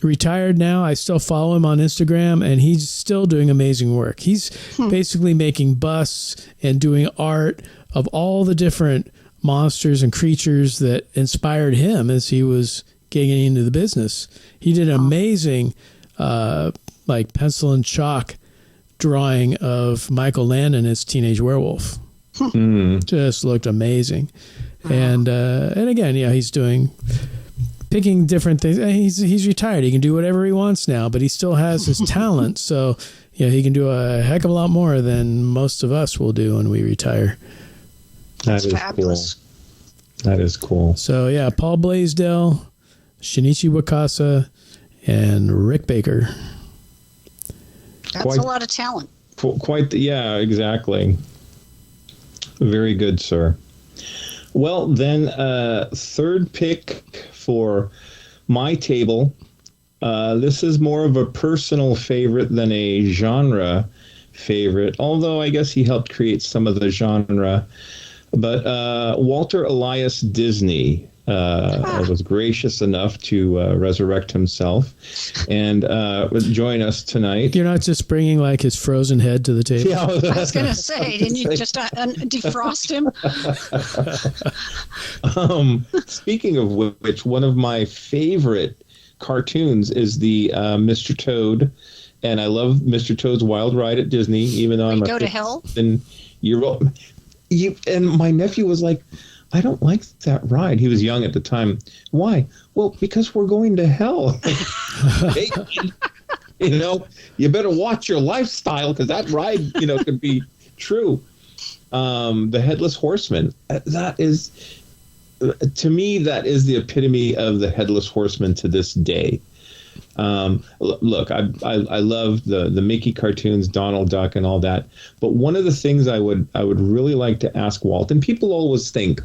retired now. I still follow him on Instagram, and he's still doing amazing work. He's basically making busts and doing art of all the different monsters and creatures that inspired him as he was getting into the business. He did an amazing like pencil and chalk drawing of Michael Landon as Teenage Werewolf. Just looked amazing. And again, yeah, he's picking different things. He's retired. He can do whatever he wants now, but he still has his talent. So, yeah, he can do a heck of a lot more than most of us will do when we retire. That's fabulous. Cool. That is cool. So, yeah, Paul Blaisdell, Shinichi Wakasa, and Rick Baker. That's a lot of talent. Yeah, exactly. Very good, sir. Well, then, third pick for my table. This is more of a personal favorite than a genre favorite, although I guess he helped create some of the genre. But Walter Elias Disney was gracious enough to resurrect himself and join us tonight. You're not just bringing like his frozen head to the table. Yeah, I was going to say, didn't you just defrost him? Speaking of which, one of my favorite cartoons is the Mr. Toad, and I love Mr. Toad's Wild Ride at Disney, even though I'm go to hell. And my nephew was like, I don't like that ride. He was young at the time. Why? Well, because we're going to hell. Hey, you better watch your lifestyle because that ride, could be true. The Headless Horseman. That is, to me, that is the epitome of the Headless Horseman to this day. Look, I love the Mickey cartoons, Donald Duck, and all that. But one of the things I would really like to ask Walt, and people always think,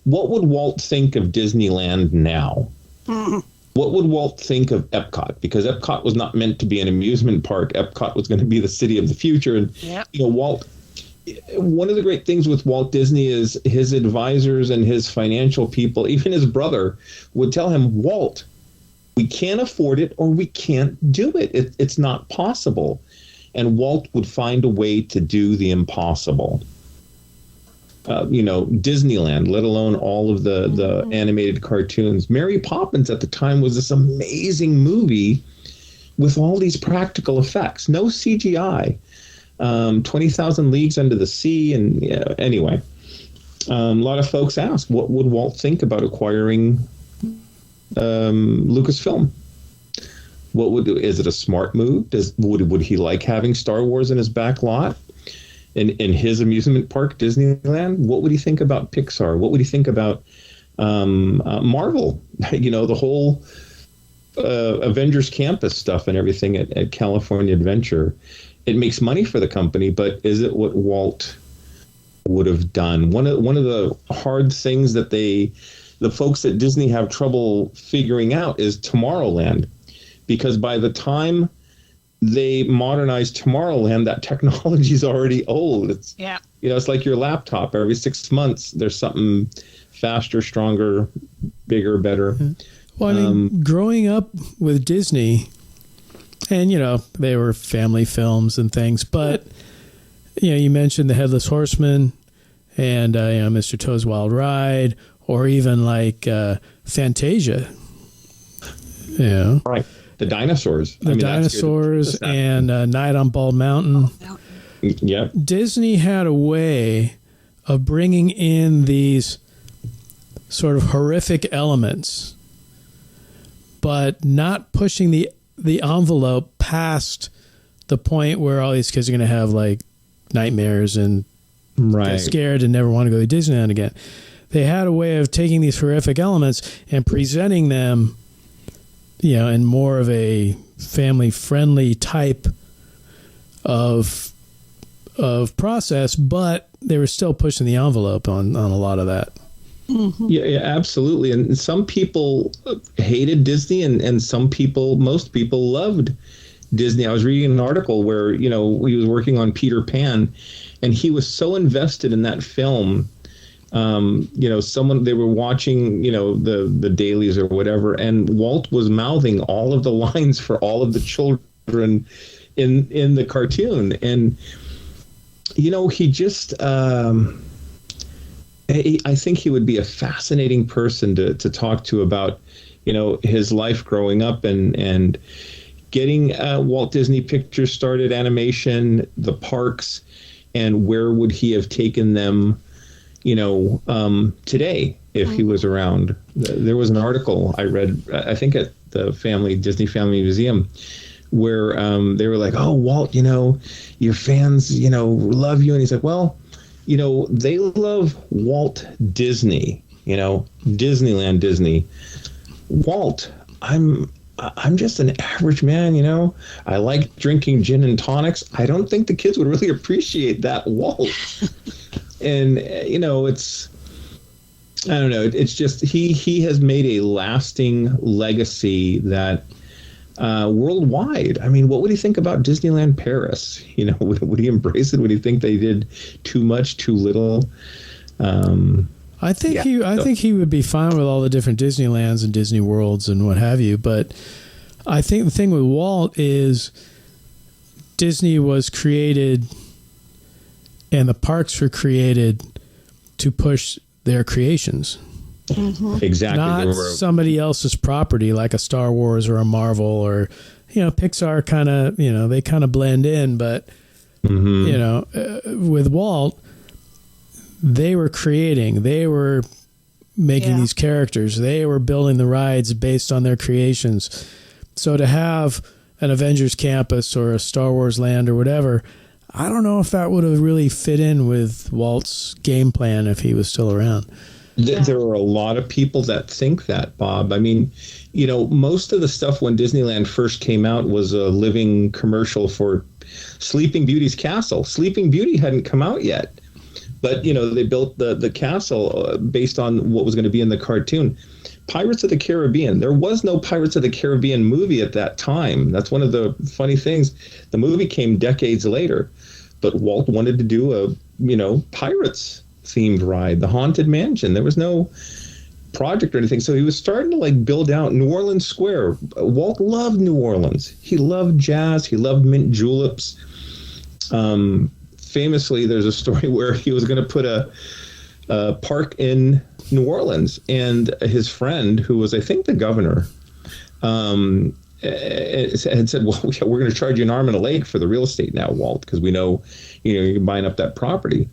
what would Walt think of Disneyland now? What would Walt think of Epcot? Because Epcot was not meant to be an amusement park. Epcot was going to be the city of the future. And Walt. One of the great things with Walt Disney is his advisors and his financial people, even his brother, would tell him, Walt, we can't afford it or we can't do it. It's not possible. And Walt would find a way to do the impossible. Disneyland, let alone all of the animated cartoons. Mary Poppins at the time was this amazing movie with all these practical effects. No CGI. 20,000 Leagues Under the Sea. And anyway, a lot of folks ask, what would Walt think about acquiring Lucasfilm? Is it a smart move? Would he like having Star Wars in his back lot? In his amusement park, Disneyland? What would he think about Pixar? What would he think about Marvel? The whole Avengers Campus stuff and everything at California Adventure. It makes money for the company, but is it what Walt would have done? One of the hard things that the folks at Disney have trouble figuring out is Tomorrowland, because by the time they modernize Tomorrowland, that technology is already old. It's it's like your laptop. Every 6 months, there's something faster, stronger, bigger, better. Well, I mean, growing up with Disney, and they were family films and things, but you mentioned the Headless Horseman, and Mr. Toad's Wild Ride, or even like Fantasia. Right. The dinosaurs. Dinosaurs and Night on Bald Mountain. Yep. Disney had a way of bringing in these sort of horrific elements, but not pushing the envelope past the point where all these kids are going to have like nightmares and get scared and never want to go to Disneyland again. They had a way of taking these horrific elements and presenting them in more of a family-friendly type of process, but they were still pushing the envelope on a lot of that. Mm-hmm. Yeah, absolutely. And some people hated Disney, and most people loved Disney. I was reading an article where, he was working on Peter Pan, and he was so invested in that film. They were watching, the dailies or whatever, and Walt was mouthing all of the lines for all of the children in the cartoon. And, he just, I think he would be a fascinating person to talk to about, his life growing up and getting Walt Disney Pictures started, animation, the parks, and where would he have taken them, today if he was around. There was an article I read, I think at the Disney Family Museum, where they were like, "Oh, Walt, your fans, love you," and he's like, "Well, they love Walt Disney, Disneyland Disney. Walt, I'm just an average man, I like drinking gin and tonics. I don't think the kids would really appreciate that, Walt." And, it's, I don't know, it's just, he has made a lasting legacy that worldwide. I mean, what would he think about Disneyland Paris? Would he embrace it? Would he think they did too much, too little? I think he would be fine with all the different Disneylands and Disney Worlds and what have you. But I think the thing with Walt is Disney was created and the parks were created to push their creations. Mm-hmm. Exactly. Not somebody else's property like a Star Wars or a Marvel or, Pixar kind of, they kind of blend in. But, with Walt, they were creating, they were making these characters, they were building the rides based on their creations. So to have an Avengers campus or a Star Wars land or whatever, I don't know if that would have really fit in with Walt's game plan if he was still around. There are a lot of people that think that, Bob. I mean, most of the stuff when Disneyland first came out was a living commercial for Sleeping Beauty's castle. Sleeping Beauty hadn't come out yet. But, they built the castle based on what was going to be in the cartoon. Pirates of the Caribbean. There was no Pirates of the Caribbean movie at that time. That's one of the funny things. The movie came decades later. But Walt wanted to do a, Pirates themed ride, the Haunted Mansion. There was no project or anything. So he was starting to build out New Orleans Square. Walt loved New Orleans. He loved jazz. He loved mint juleps. Famously, there's a story where he was going to put a park in New Orleans, and his friend, who was, I think, the governor, had said, "Well, we're going to charge you an arm and a leg for the real estate now, Walt, because we know, you're buying up that property."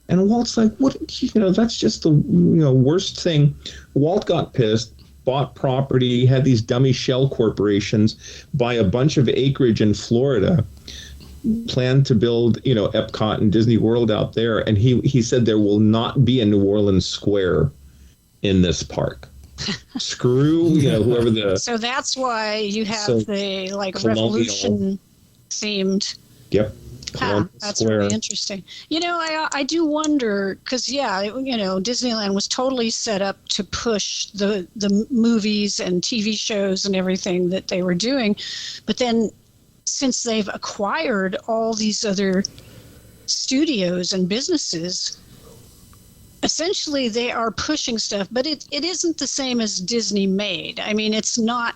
And Walt's like, "What? That's just the worst thing." Walt got pissed, bought property, had these dummy shell corporations buy a bunch of acreage in Florida, planned to build, Epcot and Disney World out there, and he said there will not be a New Orleans Square in this park. Screw, whoever the. So that's why you have the Revolution themed. Yep. That's really interesting. I do wonder because Disneyland was totally set up to push the movies and TV shows and everything that they were doing, but then since they've acquired all these other studios and businesses, essentially they are pushing stuff, but it isn't the same as Disney made. I mean, it's not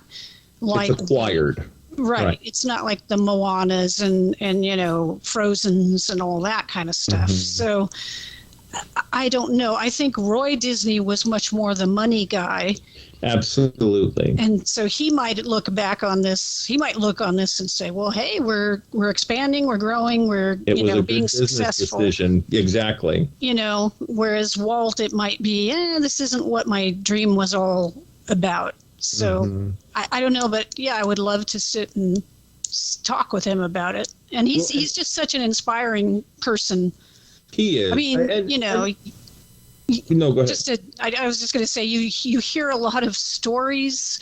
like it's acquired. Right. It's not like the Moanas and Frozens and all that kind of stuff. Mm-hmm. So I don't know. I think Roy Disney was much more the money guy. Absolutely. And so he might look back on this. He might look on this and say, "Well, hey, we're expanding, we're growing, we're being successful." Decision. Exactly. Whereas Walt, it might be, this isn't what my dream was all about. So I don't know, but I would love to sit and talk with him about it. And he's just such an inspiring person. He is. I mean, no, go ahead. I was just going to say, you hear a lot of stories.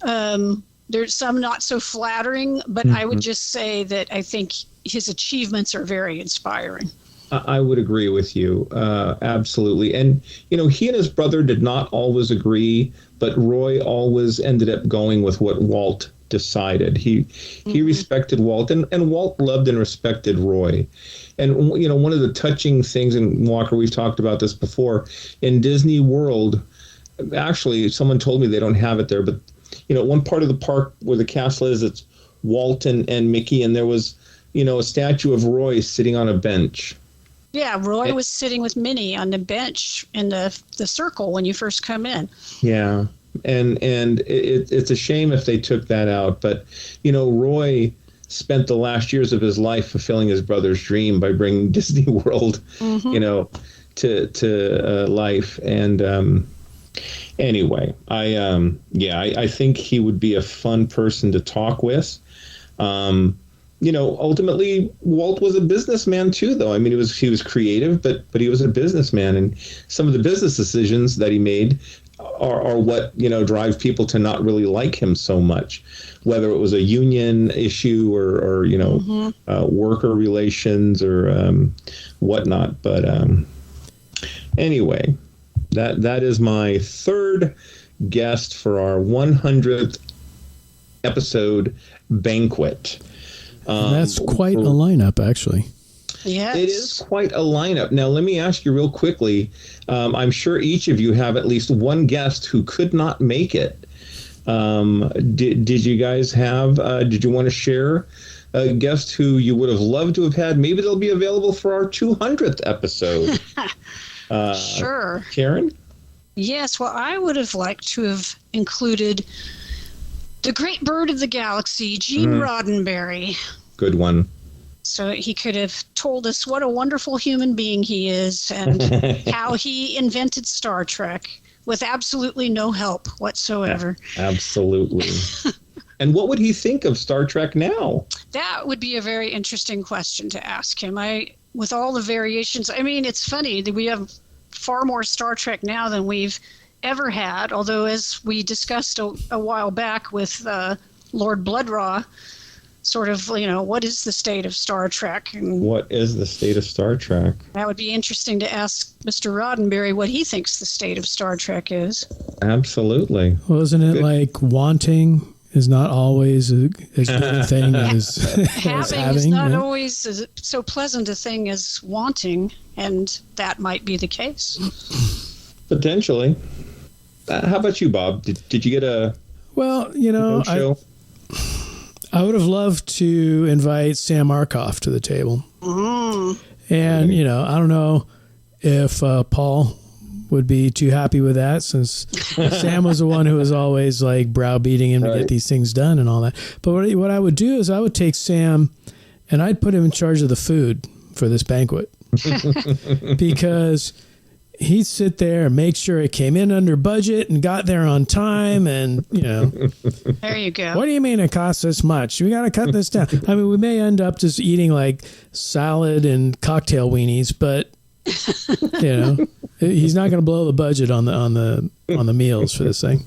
There's some not so flattering, but I would just say that I think his achievements are very inspiring. I would agree with you. Absolutely. And, he and his brother did not always agree, but Roy always ended up going with what Walt decided. He respected Walt, and Walt loved and respected Roy. And, you know, one of the touching things, and Walker, we've talked about this before, in Disney World, actually, someone told me they don't have it there, but, you know, one part of the park where the castle is, it's Walt and Mickey, and there was, you know, a statue of Roy sitting on a bench. Yeah, Roy was sitting with Minnie on the bench in the circle when you first come in. Yeah, and it's a shame if they took that out, but, you know, Roy spent the last years of his life fulfilling his brother's dream by bringing Disney World, you know, to life. And anyway, I think he would be a fun person to talk with. You know, ultimately, Walt was a businessman too, though. I mean, he was creative, but he was a businessman, and some of the business decisions that he made are what, you know, drive people to not really like him so much, whether it was a union issue or you know, worker relations or whatnot. But anyway, that is my third guest for our 100th episode banquet. That's quite a lineup, actually. Yes. It is quite a lineup. Now, let me ask you real quickly. I'm sure each of you have at least one guest who could not make it. Did you guys have, did you want to share a guest who you would have loved to have had? Maybe they'll be available for our 200th episode. Sure. Karen? Yes, well, I would have liked to have included the great bird of the galaxy, Gene Roddenberry. Good one. So he could have told us what a wonderful human being he is and how he invented Star Trek with absolutely no help whatsoever. Absolutely. And what would he think of Star Trek now? That would be a very interesting question to ask him. With all the variations, I mean, it's funny that we have far more Star Trek now than we've ever had, although as we discussed a while back with Lord Bloodraw, sort of, you know, what is the state of Star Trek? And what is the state of Star Trek? That would be interesting to ask Mr. Roddenberry what he thinks the state of Star Trek is. Absolutely. Well, isn't it like wanting is not always as good a thing as having is not always so pleasant a thing as wanting, and that might be the case. Potentially. How about you, Bob? Did you get a show? I would have loved to invite Sam Markoff to the table. And, you know, I don't know if Paul would be too happy with that, since Sam was the one who was always like browbeating him to get these things done and all that. But what I would do is I would take Sam and I'd put him in charge of the food for this banquet. Because he'd sit there and make sure it came in under budget and got there on time. And, you know, there you go. What do you mean it costs this much? We got to cut this down. I mean, we may end up just eating like salad and cocktail weenies, but, you know, he's not going to blow the budget on the meals for this thing.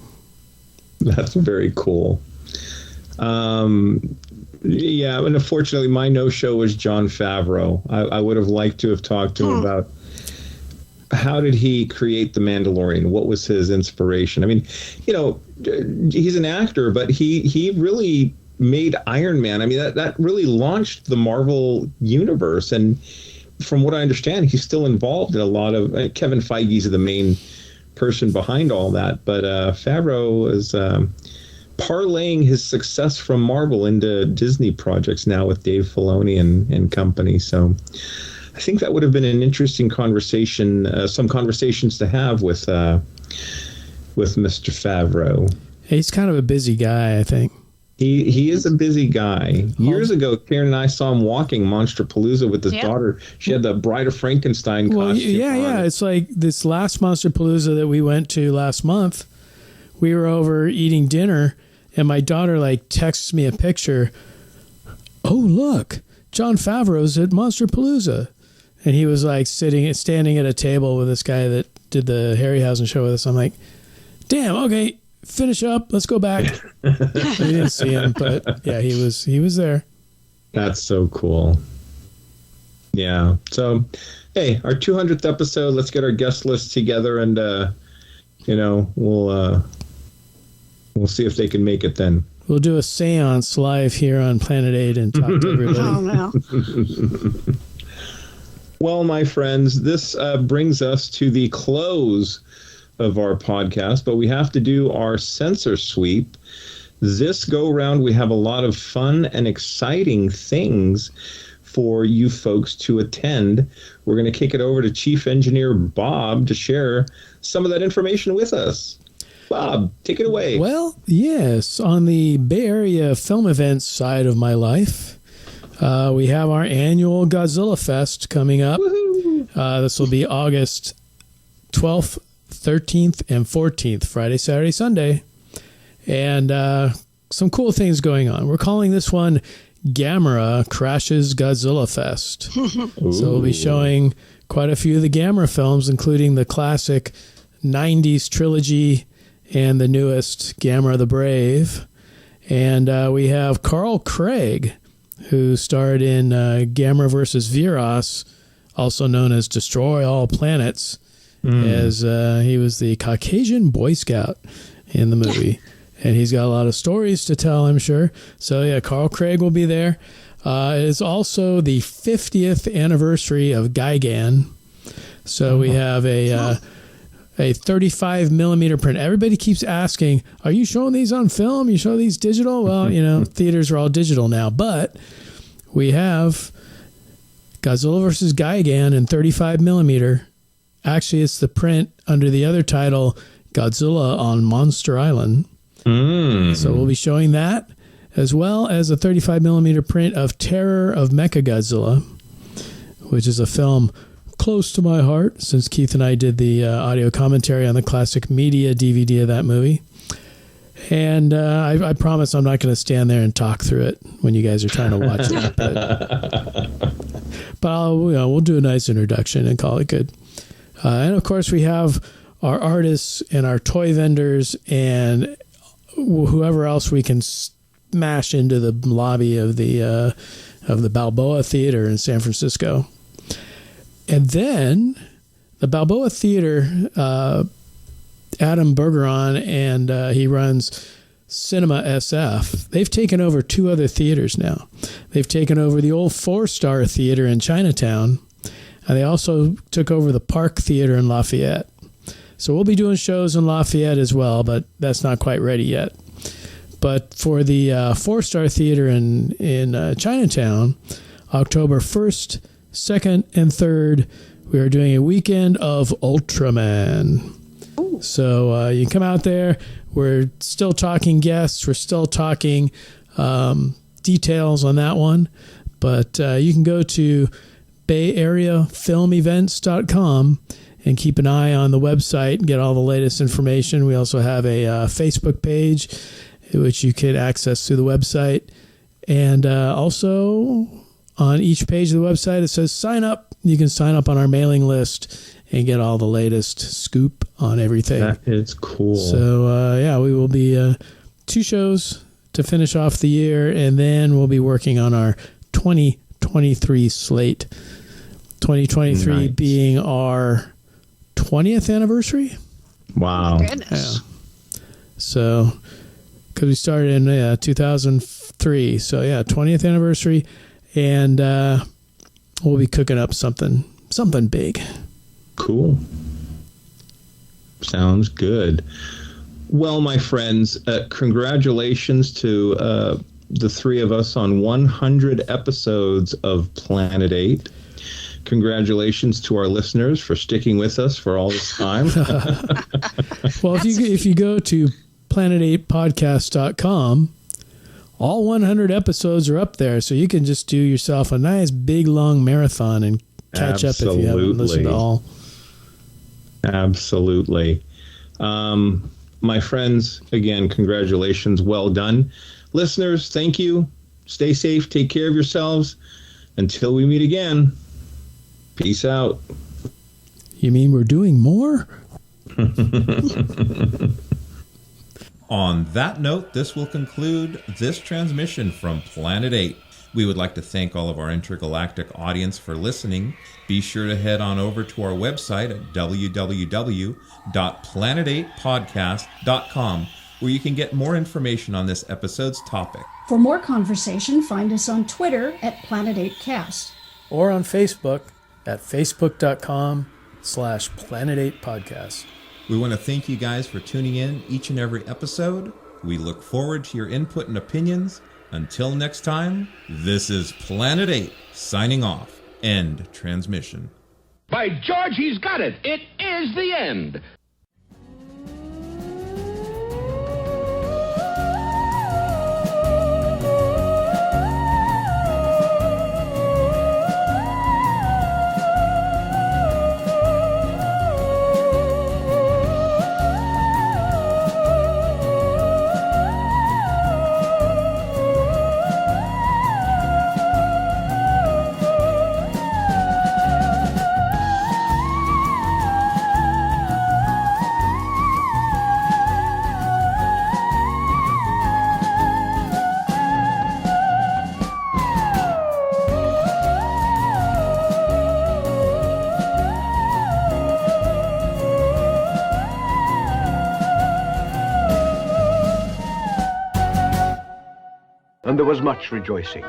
That's very cool. Yeah, and unfortunately, my no-show was Jon Favreau. I would have liked to have talked to him about how did he create The Mandalorian? What was his inspiration? I mean, you know, he's an actor, but he really made Iron Man. I mean, that really launched the Marvel universe. And from what I understand, he's still involved in a lot of Kevin Feige's the main person behind all that. But Favreau is parlaying his success from Marvel into Disney projects now with Dave Filoni and company. So I think that would have been an interesting conversation, some conversations to have with Mr. Favreau. He's kind of a busy guy, I think. He is a busy guy. Years ago, Karen and I saw him walking Monsterpalooza with his daughter. She had the Bride of Frankenstein costume. Yeah. It's like this last Monsterpalooza that we went to last month. We were over eating dinner, and my daughter like texts me a picture. Oh, look, Jon Favreau's at Monsterpalooza. And he was like standing at a table with this guy that did the Harryhausen show with us. I'm like, damn, okay, finish up. Let's go back. We didn't see him, but yeah, he was there. That's so cool. Yeah. So, hey, our 200th episode, let's get our guest list together and, you know, we'll see if they can make it then. we'll do a seance live here on Planet 8 and talk to everybody. Oh, no. Well, my friends, this brings us to the close of our podcast, but we have to do our censor sweep. This go round, we have a lot of fun and exciting things for you folks to attend. We're going to kick it over to Chief Engineer Bob to share some of that information with us. Bob, take it away. Well, yes, on the Bay Area film events side of my life, we have our annual Godzilla Fest coming up. This will be August 12th, 13th, and 14th, Friday, Saturday, Sunday. And some cool things going on. We're calling this one Gamera Crashes Godzilla Fest. So we'll be showing quite a few of the Gamera films, including the classic 90s trilogy and the newest Gamera the Brave. And we have Carl Craig, who starred in Gamera vs. Viras, also known as Destroy All Planets, as he was the Caucasian Boy Scout in the movie. And he's got a lot of stories to tell, I'm sure. So, yeah, Carl Craig will be there. It is also the 50th anniversary of Gigan. So we have a 35 millimeter print. Everybody keeps asking, are you showing these on film? You show these digital? Well, theaters are all digital now. But we have Godzilla vs. Gigan in 35 millimeter. Actually, it's the print under the other title, Godzilla on Monster Island. So we'll be showing that, as well as a 35 millimeter print of Terror of Mechagodzilla, which is a film close to my heart, since Keith and I did the audio commentary on the classic media DVD of that movie. And I promise I'm not going to stand there and talk through it when you guys are trying to watch it. But we'll do a nice introduction and call it good. And of course, we have our artists and our toy vendors and whoever else we can smash into the lobby of the Balboa Theater in San Francisco. And then the Balboa Theater, Adam Bergeron, and he runs Cinema SF. They've taken over 2 other theaters now. They've taken over the old 4-Star Theater in Chinatown, and they also took over the Park Theater in Lafayette. So we'll be doing shows in Lafayette as well, but that's not quite ready yet. But for the 4-Star Theater in Chinatown, October 1st, 2nd, and 3rd, we are doing a weekend of Ultraman. Ooh. So you can come out there. We're still talking guests. We're still talking details on that one. But you can go to BayAreaFilmEvents.com and keep an eye on the website and get all the latest information. We also have a Facebook page, which you can access through the website. And also on each page of the website, it says sign up. You can sign up on our mailing list and get all the latest scoop on everything. That is cool. So, we will be 2 shows to finish off the year, and then we'll be working on our 2023 slate. 2023 being our 20th anniversary. Wow. Oh, goodness. Yeah. So, because we started in 2003. So, 20th anniversary. And we'll be cooking up something big. Cool. Sounds good. Well, my friends, congratulations to the 3 of us on 100 episodes of Planet 8. Congratulations to our listeners for sticking with us for all this time. Well, if you go to planet8podcast.com, all 100 episodes are up there, so you can just do yourself a nice big long marathon and catch up if you haven't listened to all. Absolutely. My friends, again, congratulations. Well done. Listeners, thank you. Stay safe. Take care of yourselves. Until we meet again. Peace out. You mean we're doing more? On that note, this will conclude this transmission from Planet 8. We would like to thank all of our intergalactic audience for listening. Be sure to head on over to our website at www.planet8podcast.com, where you can get more information on this episode's topic. For more conversation, find us on Twitter at Planet8Cast. Or on Facebook at facebook.com/Planet8Podcast. We want to thank you guys for tuning in each and every episode. We look forward to your input and opinions. Until next time, this is Planet 8 signing off. End transmission. By George, he's got it. It is the end. And there was much rejoicing.